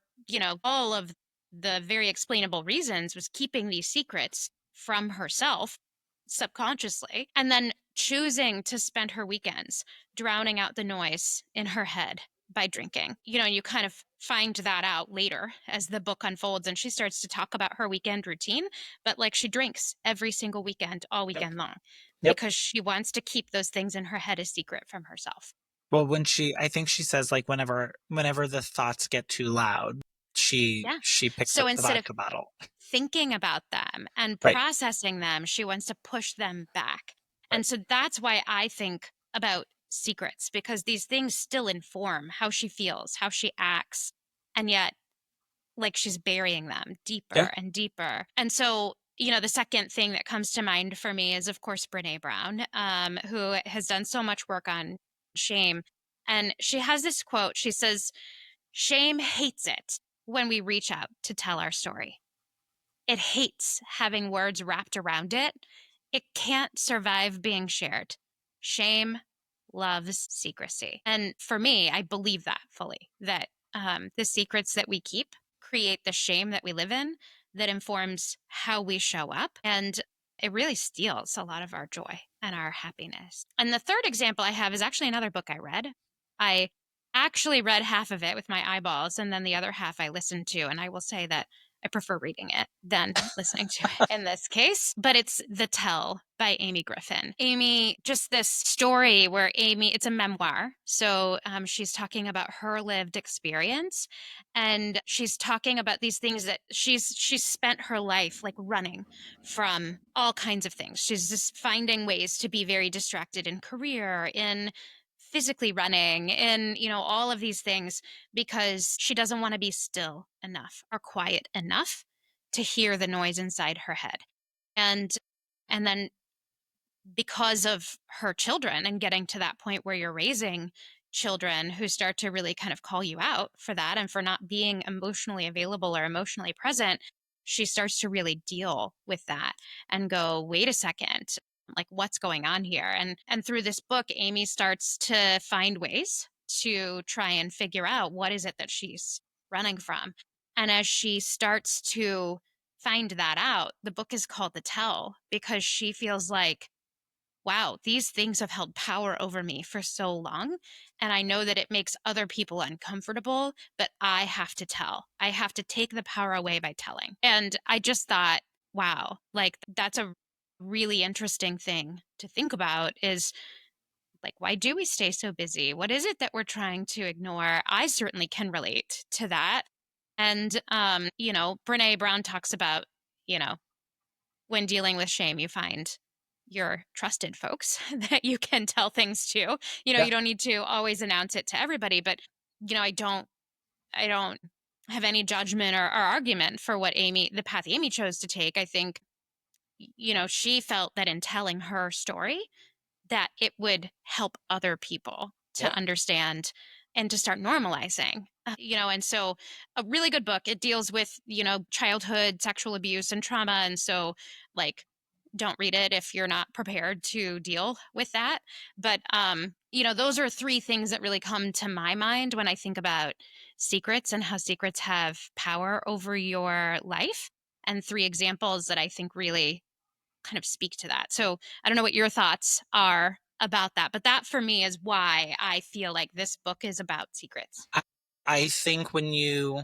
all of the very explainable reasons, was keeping these secrets from herself subconsciously and then choosing to spend her weekends drowning out the noise in her head by drinking. You kind of find that out later as the book unfolds and she starts to talk about her weekend routine, but like she drinks every single weekend, all Yep. weekend long, Yep. because she wants to keep those things in her head a secret from herself. Well, I think she says like whenever the thoughts get too loud, Yeah. she picks So up the instead of vodka bottle. thinking about them and Right. processing them, she wants to push them back. Right. And so that's why I think about secrets, because these things still inform how she feels, how she acts. And yet, like she's burying them Yeah. deeper and deeper. And so, the second thing that comes to mind for me is, of course, Brene Brown, who has done so much work on shame. And she has this quote. She says, "Shame hates it when we reach out to tell our story. It hates having words wrapped around it. It can't survive being shared. Shame loves secrecy." And for me, I believe that fully, that the secrets that we keep create the shame that we live in that informs how we show up. And it really steals a lot of our joy and our happiness. And the third example I have is actually another book I read. I actually read half of it with my eyeballs, and then the other half I listened to. And I will say that I prefer reading it than listening to it in this case, but it's The Tell by Amy Griffin. Amy, just this story where it's a memoir. So she's talking about her lived experience, and she's talking about these things that she's spent her life like running from all kinds of things. She's just finding ways to be very distracted in career, in physically running, in, all of these things, because she doesn't want to be still enough or quiet enough to hear the noise inside her head. And then because of her children and getting to that point where you're raising children who start to really kind of call you out for that and for not being emotionally available or emotionally present, she starts to really deal with that and go, wait a second, like what's going on here? And through this book, Amy starts to find ways to try and figure out what is it that she's running from. And as she starts to find that out, the book is called The Tell, because she feels like, wow, these things have held power over me for so long. And I know that it makes other people uncomfortable, but I have to tell. I have to take the power away by telling. And I just thought, wow, like that's a really interesting thing to think about, is Like, why do we stay so busy? What is it that we're trying to ignore? I certainly can relate to that. And, Brene Brown talks about, you know, when dealing with shame, you find your trusted folks that you can tell things to. Yeah. You don't need to always announce it to everybody, but, I don't have any judgment or argument for the path Amy chose to take. I think, she felt that in telling her story, that it would help other people to Yep. understand and to start normalizing. And so a really good book. It deals with, childhood sexual abuse and trauma. And so, like, don't read it if you're not prepared to deal with that. But, those are three things that really come to my mind when I think about secrets and how secrets have power over your life. And three examples that I think really kind of speak to that. So I don't know what your thoughts are about that, but that for me is why I feel like this book is about secrets. I, I think when you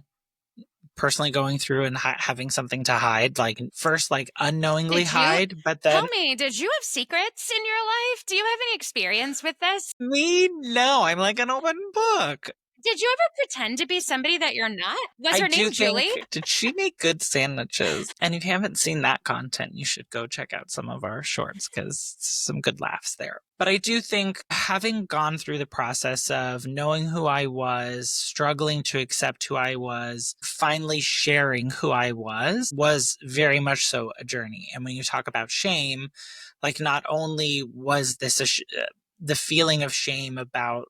personally going through and having something to hide, like first, like unknowingly Did you hide, but tell then me, did you have secrets in your life? Do you have any experience with this? me, no, I'm like an open book. Did you ever pretend to be somebody that you're not? Was I her do name Julie? think, did she make good sandwiches? And if you haven't seen that content, you should go check out some of our shorts because some good laughs there. But I do think having gone through the process of knowing who I was, struggling to accept who I was, finally sharing who I was very much so a journey. And when you talk about shame, like not only was this the feeling of shame about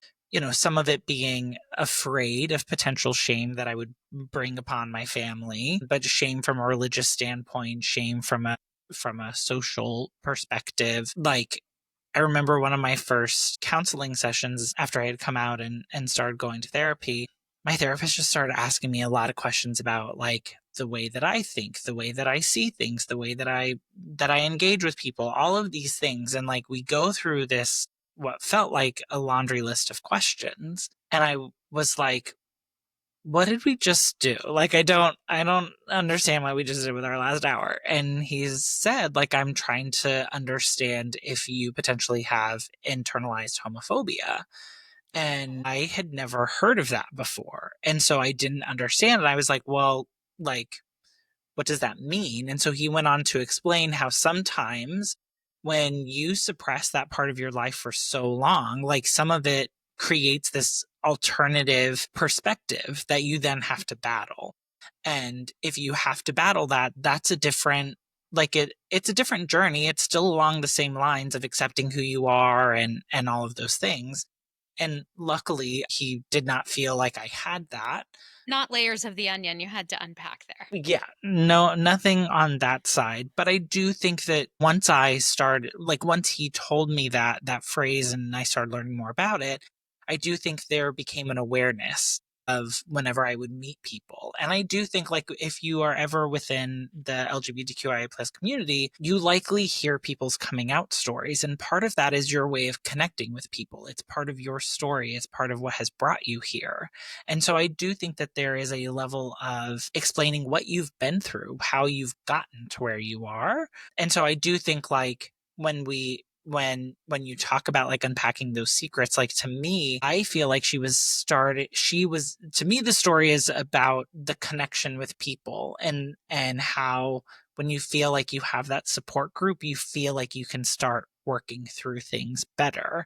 some of it being afraid of potential shame that I would bring upon my family, but shame from a religious standpoint, shame from a social perspective. Like I remember one of my first counseling sessions after I had come out and started going to therapy. My therapist just started asking me a lot of questions about like the way that I think, the way that I see things, the way that I engage with people, all of these things. And like we go through this what felt like a laundry list of questions. And I was like, what did we just do? Like I don't understand what we just did with our last hour. And he's said, like, I'm trying to understand if you potentially have internalized homophobia. And I had never heard of that before. And so I didn't understand. And I was like, well, like, what does that mean? And so he went on to explain how sometimes when you suppress that part of your life for so long, like some of it creates this alternative perspective that you then have to battle. And if you have to battle that, that's a different it's a different journey. It's still along the same lines of accepting who you are and all of those things. And luckily, he did not feel like I had that. Not layers of the onion you had to unpack there. Yeah, no, nothing on that side. But I do think that once I started, like once he told me that phrase and I started learning more about it, I do think there became an awareness of whenever I would meet people. And I do think like if you are ever within the LGBTQIA plus community, you likely hear people's coming out stories. And part of that is your way of connecting with people. It's part of your story. It's part of what has brought you here. And so I do think that there is a level of explaining what you've been through, how you've gotten to where you are. And so I do think like when you talk about like unpacking those secrets, like to me, I feel like she was to me the story is about the connection with people and how when you feel like you have that support group, you feel like you can start working through things better.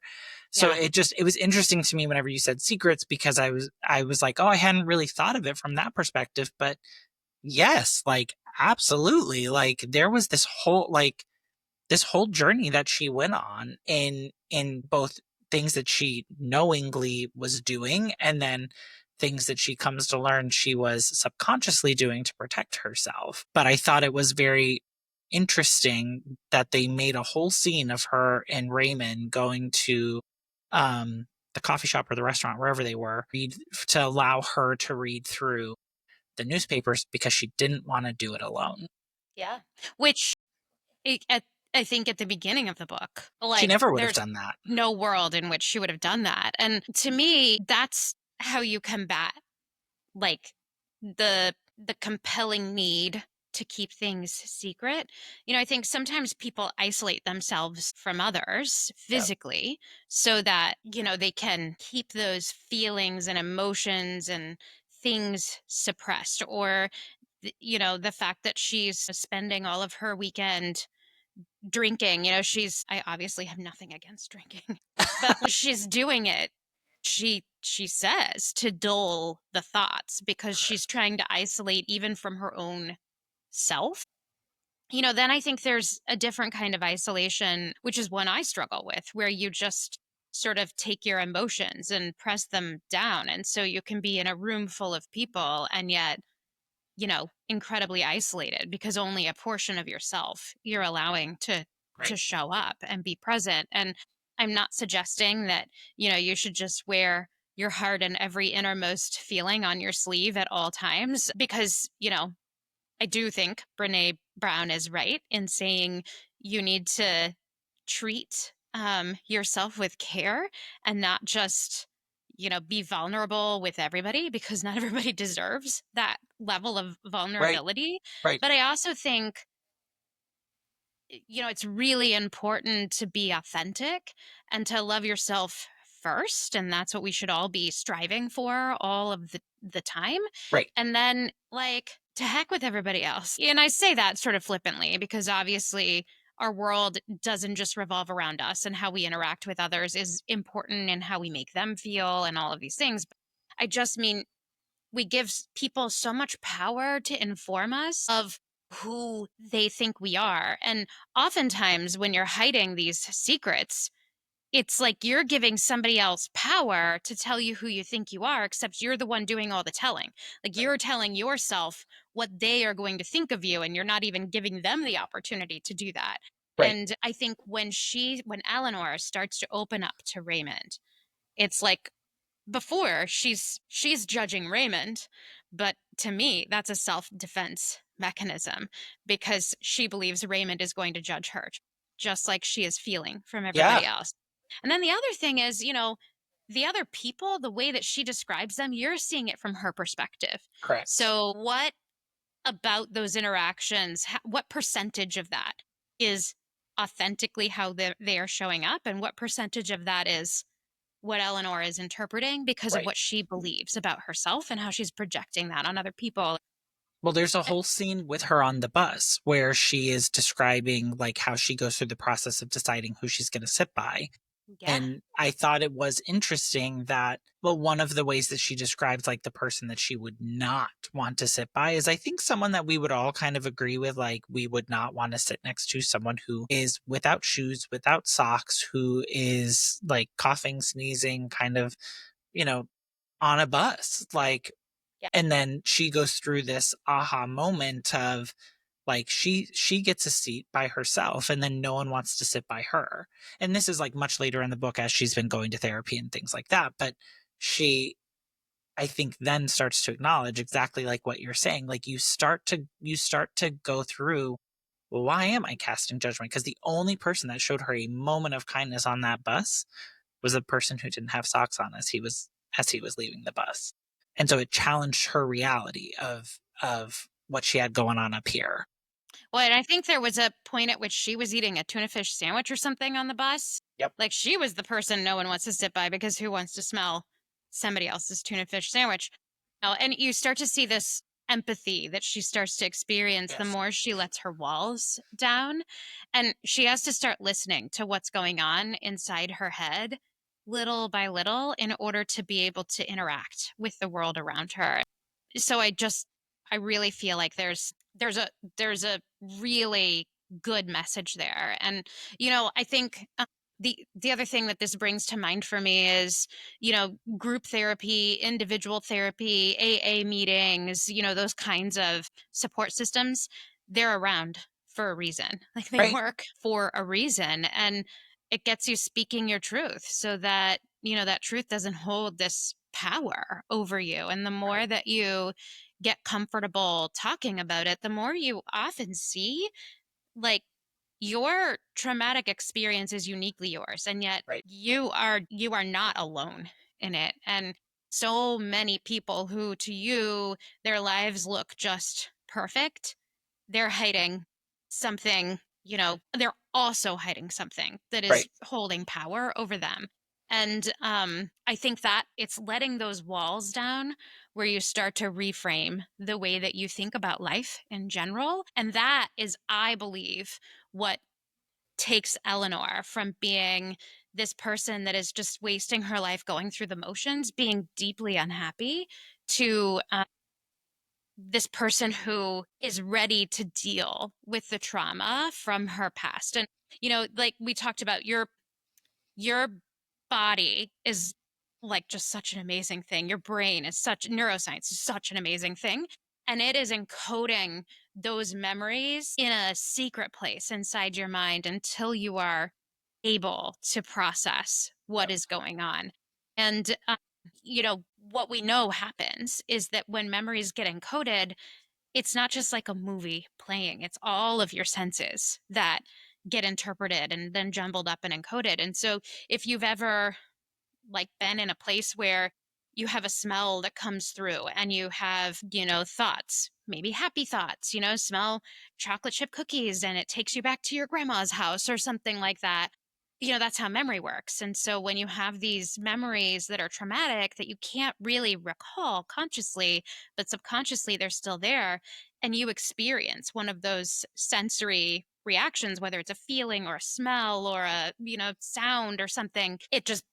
So Yeah. it was interesting to me whenever you said secrets because I was like, oh, I hadn't really thought of it from that perspective. But yes, like absolutely. Like there was this whole journey that she went on in both things that she knowingly was doing and then things that she comes to learn she was subconsciously doing to protect herself. But I thought it was very interesting that they made a whole scene of her and Raymond going to the coffee shop or the restaurant, wherever they were, to allow her to read through the newspapers because she didn't want to do it alone. Yeah. Which at I think at the beginning of the book, She like never would have there's done that. no world in which she would have done that. And to me, that's how you combat like the compelling need to keep things secret. I think sometimes people isolate themselves from others Yeah. physically so that, they can keep those feelings and emotions and things suppressed. Or, the fact that she's spending all of her weekend drinking, I obviously have nothing against drinking, but when she's doing it, she says to dull the thoughts because she's trying to isolate even from her own self. Then I think there's a different kind of isolation, which is one I struggle with, where you just sort of take your emotions and press them down. And so you can be in a room full of people and yet, incredibly isolated because only a portion of yourself you're allowing to Right. show up and be present. And I'm not suggesting that, you should just wear your heart and every innermost feeling on your sleeve at all times because, I do think Brene Brown is right in saying you need to treat yourself with care and not just, be vulnerable with everybody because not everybody deserves that level of Right. vulnerability. Right. But I also think, it's really important to be authentic and to love yourself first. And that's what we should all be striving for all of the time. Right. And then, like, to heck with everybody else. And I say that sort of flippantly because obviously our world doesn't just revolve around us, and how we interact with others is important and how we make them feel and all of these things. But I just mean we give people so much power to inform us of who they think we are. And oftentimes, when you're hiding these secrets, it's like you're giving somebody else power to tell you who you think you are, except you're the one doing all the telling. Like Right. you're telling yourself what they are going to think of you, and you're not even giving them the opportunity to do that. Right. And I think when Eleanor starts to open up to Raymond, it's like before she's judging Raymond, but to me that's a self-defense mechanism because she believes Raymond is going to judge her just like she is feeling from Yeah. everybody else. And then the other thing is, the other people, the way that she describes them, you're seeing it from her perspective. Correct. So what about those interactions, what percentage of that is authentically how they are showing up, and what percentage of that is what Eleanor is interpreting because of Right. what she believes about herself and how she's projecting that on other people. Well, there's a Eh, whole scene with her on the bus where she is describing like how she goes through the process of deciding who she's going to sit by. Yeah. And I thought it was interesting that, well, one of the ways that she describes like the person that she would not want to sit by is I think someone that we would all kind of agree with, like we would not want to sit next to someone who is without shoes, without socks, who is like coughing, sneezing, kind of, you know, on a bus. Like, Yeah. and then she goes through this aha moment of like she gets a seat by herself and then no one wants to sit by her. And this is like much later in the book as she's been going to therapy and things like that, but she I think then starts to acknowledge exactly like what you're saying. Like you start to go through, well, why am I casting judgment? Because the only person that showed her a moment of kindness on that bus was a person who didn't have socks on as he was leaving the bus. And so it challenged her reality of what she had going on up here. Well, and I think there was a point at which she was eating a tuna fish sandwich or something on the bus. Yep. Like she was the person no one wants to sit by because who wants to smell somebody else's tuna fish sandwich? And you start to see this empathy that she starts to experience the Yes. more she lets her walls down. And she has to start listening to what's going on inside her head little by little in order to be able to interact with the world around her. So I really feel like there's a really good message there. And I think the other thing that this brings to mind for me is group therapy, individual therapy, AA meetings, those kinds of support systems. They're around for a reason. Like they Right. work for a reason, and it gets you speaking your truth so that that truth doesn't hold this power over you. And the more Right. that you get comfortable talking about it, the more you often see like your traumatic experience is uniquely yours, and yet Right. you are not alone in it. And so many people who to you their lives look just perfect, they're hiding something, they're also hiding something that Right. is holding power over them. And I think that it's letting those walls down where you start to reframe the way that you think about life in general. And that is, I believe, what takes Eleanor from being this person that is just wasting her life going through the motions, being deeply unhappy, to this person who is ready to deal with the trauma from her past. And, like we talked about, your body is like just such an amazing thing. Your brain is such neuroscience is such an amazing thing. And it is encoding those memories in a secret place inside your mind until you are able to process what Yep. is going on. And, what we know happens is that when memories get encoded, it's not just like a movie playing, it's all of your senses that get interpreted and then jumbled up and encoded. And so if you've ever like been in a place where you have a smell that comes through and you have, thoughts, maybe happy thoughts, smell chocolate chip cookies and it takes you back to your grandma's house or something like that. That's how memory works. And so when you have these memories that are traumatic that you can't really recall consciously, but subconsciously they're still there, and you experience one of those sensory reactions, whether it's a feeling or a smell or a, sound or something, it just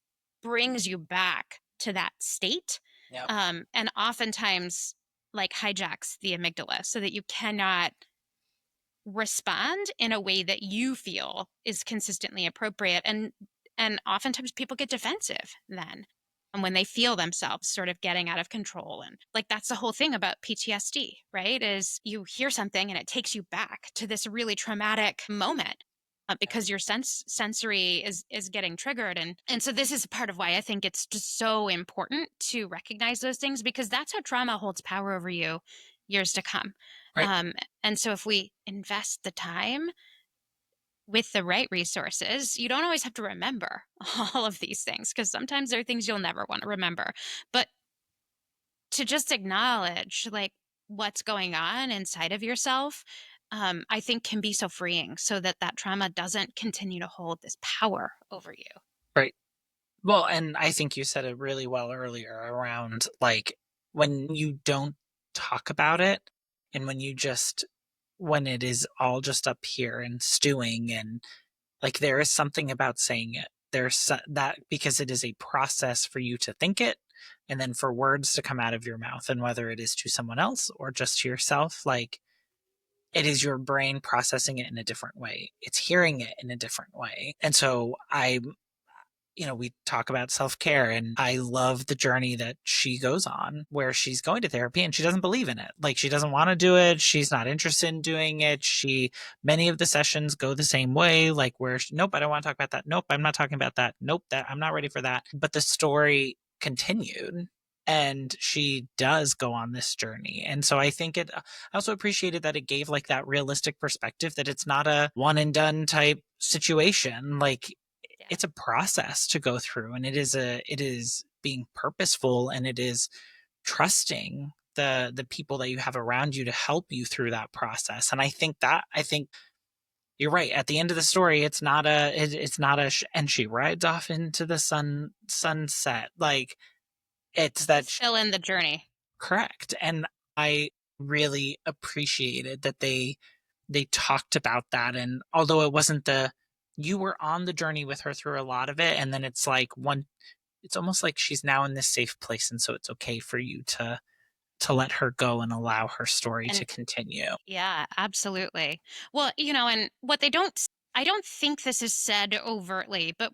brings you back to that state. Yep. And oftentimes like hijacks the amygdala so that you cannot respond in a way that you feel is consistently appropriate. And oftentimes people get defensive then, and when they feel themselves sort of getting out of control. And like that's the whole thing about PTSD, right? Is you hear something and it takes you back to this really traumatic moment, because your sensory is getting triggered. And so this is part of why I think it's just so important to recognize those things, because that's how trauma holds power over you years to come. Right. um, and so if we invest the time with the right resources, you don't always have to remember all of these things, because sometimes there are things you'll never want to remember. But to just acknowledge like what's going on inside of yourself, I think can be so freeing, so that that trauma doesn't continue to hold this power over you. Right. Well, and I think you said it really well earlier around like when you don't talk about it and when it is all just up here and stewing, and like there is something about saying it. That because it is a process for you to think it and then for words to come out of your mouth, and whether it is to someone else or just to yourself, like it is your brain processing it in a different way. It's hearing it in a different way. And so we talk about self care, and I love the journey that she goes on where she's going to therapy and she doesn't believe in it. Like she doesn't want to do it. She's not interested in doing it. Many of the sessions go the same way, like where, nope, I don't want to talk about that. Nope, I'm not talking about that. Nope, I'm not ready for that. But the story continued and she does go on this journey. And so I think I also appreciated that it gave like that realistic perspective that it's not a one and done type situation. Like Yeah. it's a process to go through, and it is being purposeful, and it is trusting the people that you have around you to help you through that process. And I think you're right. At the end of the story, it's not and she rides off into the sunset. Like it's You that fill in the journey. correct. And I really appreciated that they talked about that. And although it wasn't you were on the journey with her through a lot of it, and then it's almost like she's now in this safe place, and so it's okay for you to let her go and allow her story to And continue. yeah, absolutely. Well, and what they don't I don't think this is said overtly, but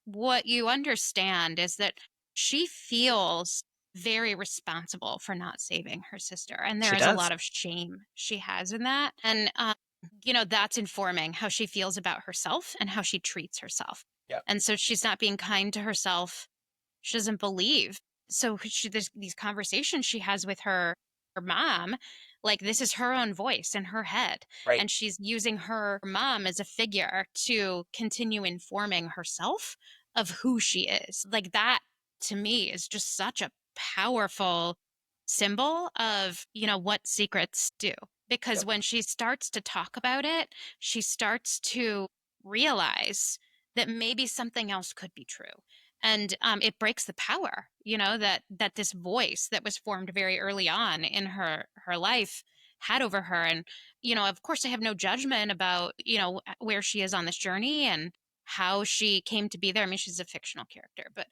what you understand is that she feels very responsible for not saving her sister, and there She is a does. lot of shame she has in that. And that's informing how she feels about herself and how she treats herself. Yep. And so she's not being kind to herself. She doesn't believe. So there's these conversations she has with her mom, like this is her own voice in her head, Right. and she's using her mom as a figure to continue informing herself of who she is. Like that to me is just such a powerful symbol of, what secrets do. Because Yep. when she starts to talk about it, she starts to realize that maybe something else could be true. And it breaks the power, that this voice that was formed very early on in her life had over her. And, of course, I have no judgment about, where she is on this journey and how she came to be there. I mean, she's a fictional character, but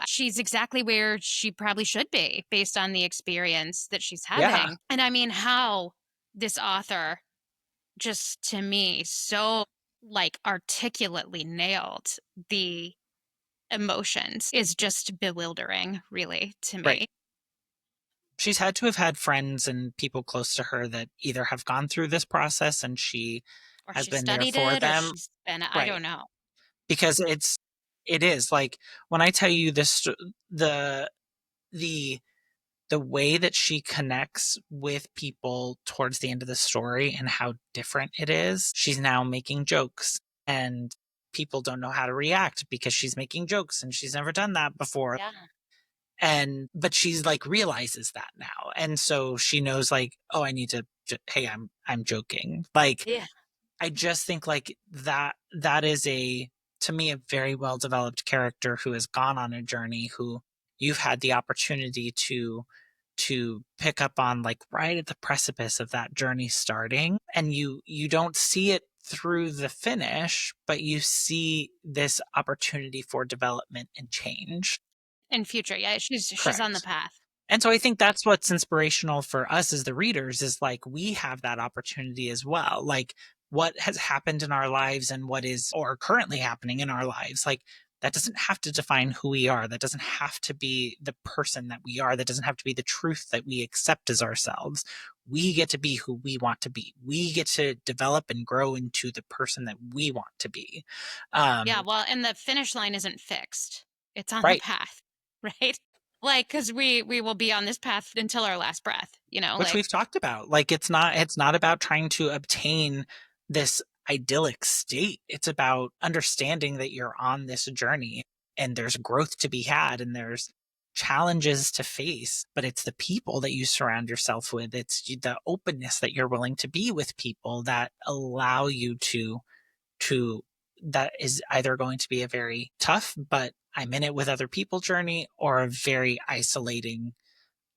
she's exactly where she probably should be based on the experience that she's Yeah. having. And I mean, how this author just to me so like articulately nailed the emotions is just bewildering, really, to Right. me. She's had to have had friends and people close to her that either have gone through this process and she Or has she been there studied for it, or them. she's been, I Right. don't know. Because it is like when I tell you this, the the the way that she connects with people towards the end of the story and how different it is. She's now making jokes and people don't know how to react because she's making jokes and she's never done that before. Yeah. And but she's like realizes that now. And so she knows like, oh, I need to hey, I'm joking. Like Yeah. I just think like that is a to me a very well developed character who has gone on a journey who you've had the opportunity to pick up on like right at the precipice of that journey starting and you don't see it through the finish but you see this opportunity for development and change. In future, yeah, she's on the Correct. path. And so I think that's what's inspirational for us as the readers is like we have that opportunity as well. Like what has happened in our lives and what is or currently happening in our lives. Like that doesn't have to define who we are. That doesn't have to be the person that we are. That doesn't have to be the truth that we accept as ourselves. We get to be who we want to be. We get to develop and grow into the person that we want to be. Yeah, Um, well, and the finish line isn't fixed. It's on the right. path, right? Like, because we will be on this path until our last breath, Which like, we've talked about. Like it's not about trying to obtain this idyllic state. It's about understanding that you're on this journey and there's growth to be had and there's challenges to face, but it's the people that you surround yourself with. It's the openness that you're willing to be with people that allow you to that is either going to be a very tough, but I'm in it with other people journey or a very isolating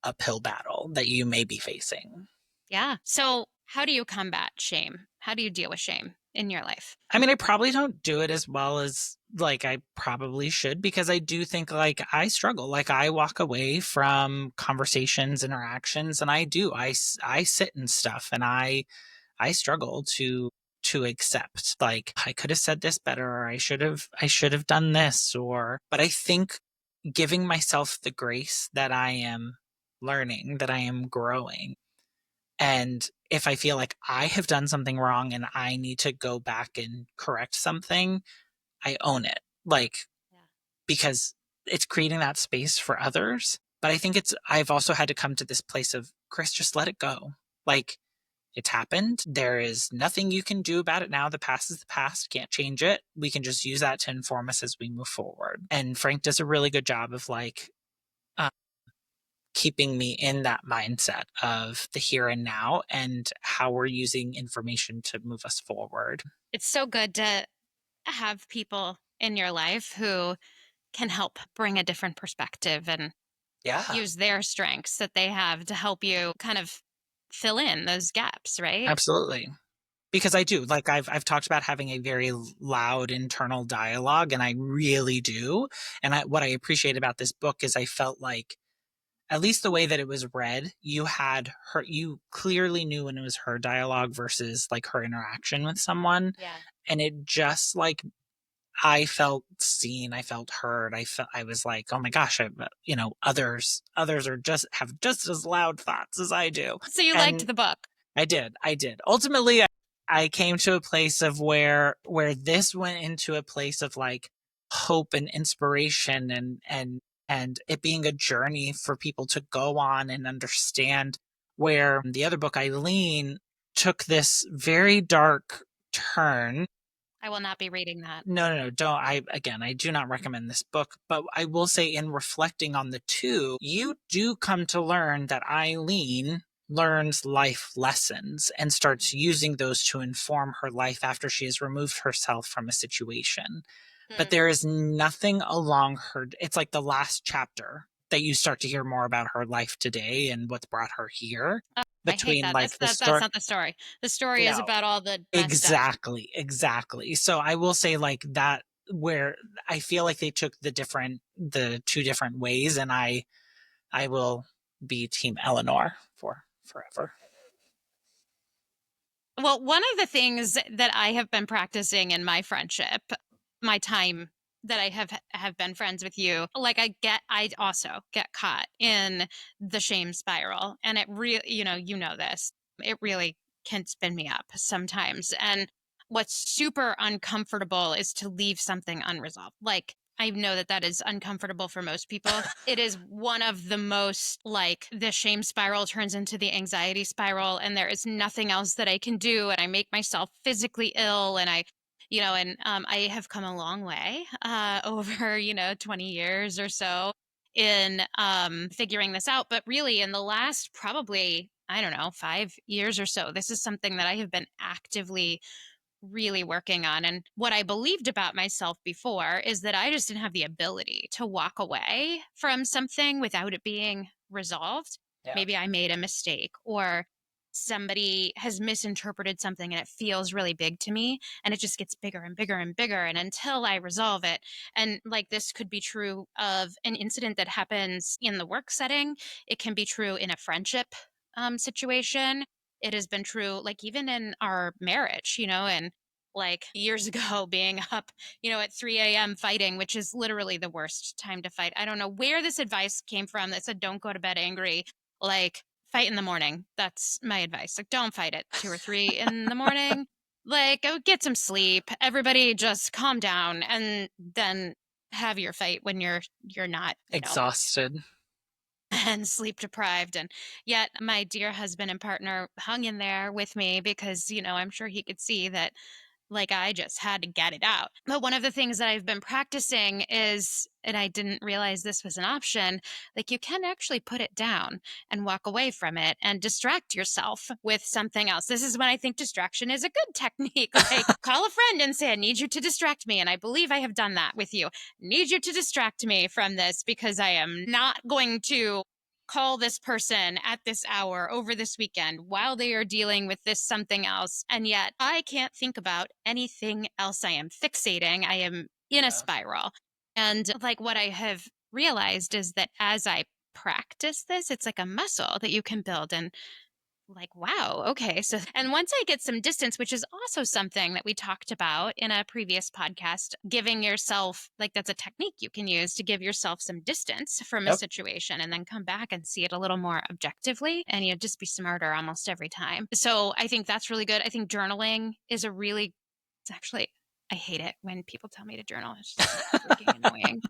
uphill battle that you may be facing. yeah. So, how do you combat shame? How do you deal with shame in your life? I mean, I probably don't do it as well as like I probably should because I do think like I struggle. Like I walk away from conversations, interactions, and I sit in stuff and I struggle to accept like I could have said this better or I should have done this or but I think giving myself the grace that I am learning, that I am growing. And if I feel like I have done something wrong and I need to go back and correct something, I own it. Like, Yeah. because it's creating that space for others. But I think I've also had to come to this place of, Chris, just let it go. Like, it's happened. There is nothing you can do about it now. The past is the past. Can't change it. We can just use that to inform us as we move forward. And Frank does a really good job of like, uh, keeping me in that mindset of the here and now and how we're using information to move us forward. It's so good to have people in your life who can help bring a different perspective and Yeah, use their strengths that they have to help you kind of fill in those gaps, right? absolutely. Because I do. Like I've talked about having a very loud internal dialogue and I really do. And what I appreciate about this book is I felt like at least the way that it was read, you clearly knew when it was her dialogue versus like her interaction with someone. Yeah. And it just like I felt seen, I felt heard, I was like, "Oh my gosh, others are just have just as loud thoughts as I do." So you liked And the book. I did. Ultimately, I came to a place of where this went into a place of like hope and inspiration and it being a journey for people to go on and understand where the other book, Eileen, took this very dark turn I will not be reading that. No, don't. I do not recommend this book, but I will say in reflecting on the two, you do come to learn that Eileen learns life lessons and starts using those to inform her life after she has removed herself from a situation. But Hmm. there is nothing along her, it's like the last chapter that you start to hear more about her life today and what's brought her here Oh, I hate between that. like the That's story. not the story. The story is No, about all the messed up. exactly. So I will say like that where I feel like they took the two different ways, and I will be team Eleanor for forever. Well, one of the things that I have been practicing in my friendship, my time that I have been friends with you, like I also get caught in the shame spiral, and it really, you know this, it really can spin me up sometimes. And what's super uncomfortable is to leave something unresolved. Like, I know that that is uncomfortable for most people. It is one of the most, like, the shame spiral turns into the anxiety spiral, and there is nothing else that I can do. And I make myself physically ill. And I have come a long way over, 20 years or so in figuring this out. But really, in the last probably, I don't know, 5 years or so, this is something that I have been actively really working on. And what I believed about myself before is that I just didn't have the ability to walk away from something without it being resolved. Yeah. Maybe I made a mistake, or somebody has misinterpreted something and it feels really big to me, and it just gets bigger and bigger and bigger. And until I resolve it, and like this could be true of an incident that happens in the work setting, it can be true in a friendship situation. It has been true, like even in our marriage, and like years ago being up, at 3 a.m. fighting, which is literally the worst time to fight. I don't know where this advice came from that said don't go to bed angry. Like, fight in the morning. That's my advice. Like, don't fight at 2 or 3 in the morning. Like, go get some sleep. Everybody just calm down, and then have your fight when you're not, Exhausted. and sleep deprived. And yet my dear husband and partner hung in there with me because, I'm sure he could see that, like, I just had to get it out. But one of the things that I've been practicing is, and I didn't realize this was an option, like, you can actually put it down and walk away from it and distract yourself with something else. This is when I think distraction is a good technique. Like, call a friend and say, I need you to distract me. And I believe I have done that with you. Need you to distract me from this because I am not going to call this person at this hour over this weekend while they are dealing with this something else. And yet I can't think about anything else. I am fixating. I am in a Yeah. spiral. And like what I have realized is that as I practice this, it's like a muscle that you can build. And like, wow, okay. So, and once I get some distance, which is also something that we talked about in a previous podcast, giving yourself, like, that's a technique you can use to give yourself some distance from a Yep. situation and then come back and see it a little more objectively. And you just be smarter almost every time. So I think that's really good. I think journaling is it's actually, I hate it when people tell me to journal. It's just so freaking annoying.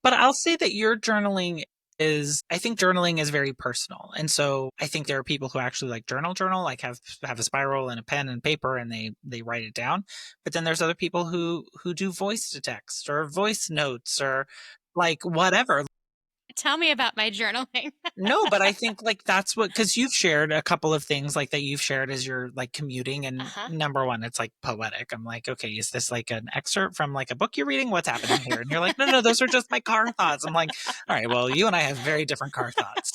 But I'll say that your journaling I think journaling is very personal. And so I think there are people who actually like journal, like have a spiral and a pen and paper and they write it down. But then there's other people who do voice to text or voice notes or like whatever. Tell me about my journaling. No, but I think like that's what, because you've shared a couple of things like that you've shared as you're like commuting, and Uh number one, it's like poetic. I'm like, okay, is this like an excerpt from like a book you're reading? What's happening here? And you're like, no, those are just my car thoughts. I'm like, all right, well, you and I have very different car thoughts.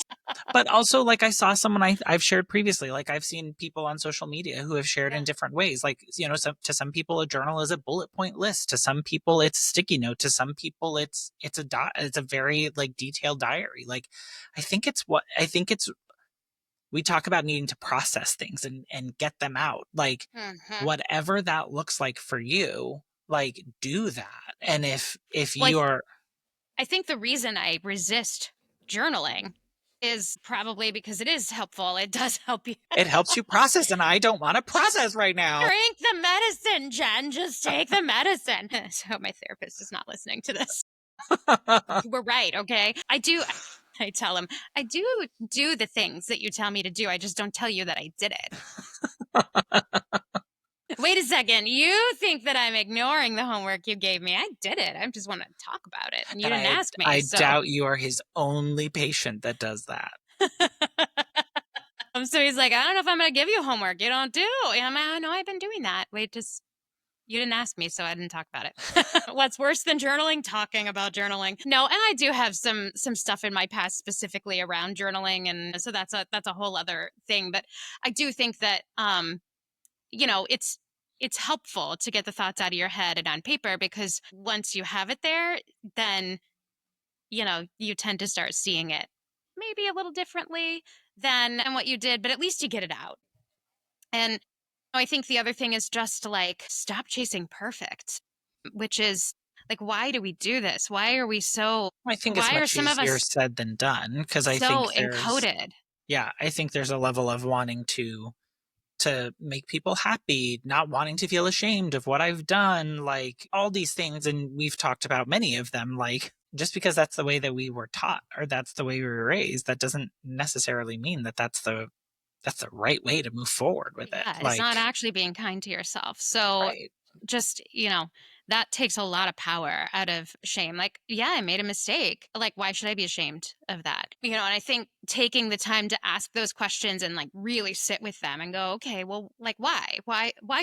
But also, like, I saw someone I've shared previously. Like, I've seen people on social media who have shared huh. in different ways. Like, to some people, a journal is a bullet point list. To some people, it's a sticky note. To some people, it's a very like detailed diary. Like, I think it's we talk about needing to process things and get them out. Like, Hmm. whatever that looks like for you, like do that. And if Well, you are, I think the reason I resist journaling is probably because it is helpful. It does help you. it helps you process, and I don't want to process right now. Drink the medicine, Jen. Just take the medicine. So my therapist is not listening to this. We're right, okay? I tell him, I do the things that you tell me to do. I just don't tell you that I did it. Wait a second. You think that I'm ignoring the homework you gave me? I did it. I just want to talk about it. And you And didn't ask me. I So, doubt you are his only patient that does that. so he's like, I don't know if I'm going to give you homework. You don't do. And I'm like, I know I've been doing that. Wait, just you didn't ask me, so I didn't talk about it. What's worse than journaling? Talking about journaling. No, and I do have some stuff in my past specifically around journaling, and so that's a whole other thing. But I do think that it's helpful to get the thoughts out of your head and on paper, because once you have it there, then you tend to start seeing it maybe a little differently than what you did, but at least you get it out. And I think the other thing is just to like stop chasing perfect, which is like, why do we do this? I think it's Why are much some of easier us said than done because I so think encoded? I think there's a level of wanting to make people happy, not wanting to feel ashamed of what I've done, like all these things. And we've talked about many of them. Like, just because that's the way that we were taught or that's the way we were raised, that doesn't necessarily mean that that's the right way to move forward with it. Yeah, it's not Like, actually being kind to yourself. So right. just, that takes a lot of power out of shame. Like, yeah, I made a mistake. Like, why should I be ashamed of that? And I think taking the time to ask those questions and like really sit with them and go, okay, well, like why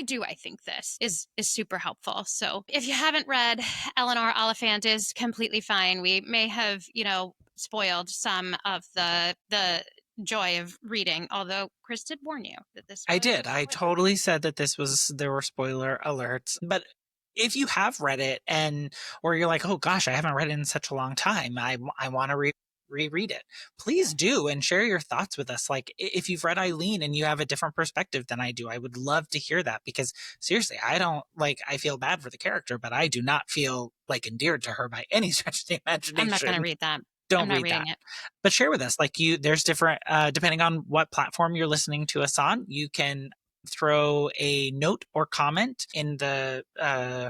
do I think this is super helpful. So if you haven't read, Eleanor Oliphant is completely fine. We may have, spoiled some of the joy of reading, although Chris did warn you that this I was did. I totally said that there were spoiler alerts. But if you have read it or you're like, oh gosh, I haven't read it in such a long time, I want to reread it. Please do and share your thoughts with us. Like, if you've read Eileen and you have a different perspective than I do, I would love to hear that, because seriously, I feel bad for the character, but I do not feel like endeared to her by any stretch of the I'm not going to imagination. read that. I'm Don't not read reading that. it. But share with us, like, there's different depending on what platform you're listening to us on, you can throw a note or comment in the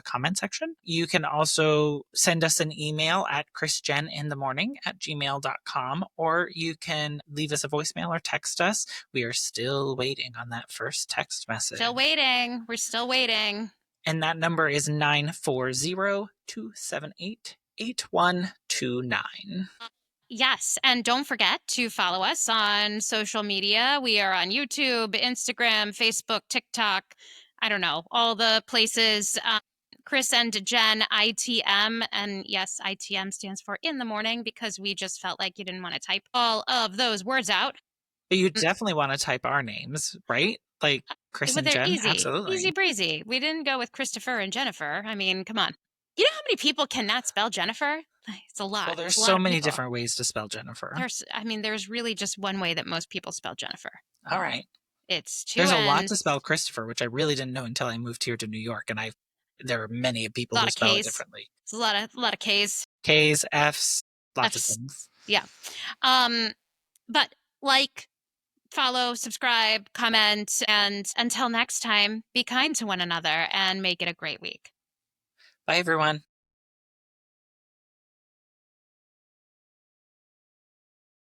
comment section. You can also send us an email at chrisjeninthemorning@gmail.com, or you can leave us a voicemail or text us. We are still waiting on that first text message. Still waiting. We're still waiting. And that number is 940-278-8129. Yes. And don't forget to follow us on social media. We are on YouTube, Instagram, Facebook, TikTok. I don't know, all the places. Chris and Jen ITM. And yes, ITM stands for in the morning, because we just felt like you didn't want to type all of those words out. But you definitely want to type our names, right? Like Chris But and they're Jen? easy, easy Absolutely. breezy. We didn't go with Christopher and Jennifer. I mean, come on. You know how many people cannot spell Jennifer? It's a Well, lot. there's It's a lot so of many people. different ways to spell Jennifer. There's really just one way that most people spell Jennifer. All right. It's two There's a lot N's. to spell Christopher, which I really didn't know until I moved here to New York, and there are many A people lot who of spell it K's. differently. It's a lot of K's. K's, F's, lots of F's. things. Yeah. But like, follow, subscribe, comment, and until next time, be kind to one another and make it a great week. Bye, everyone.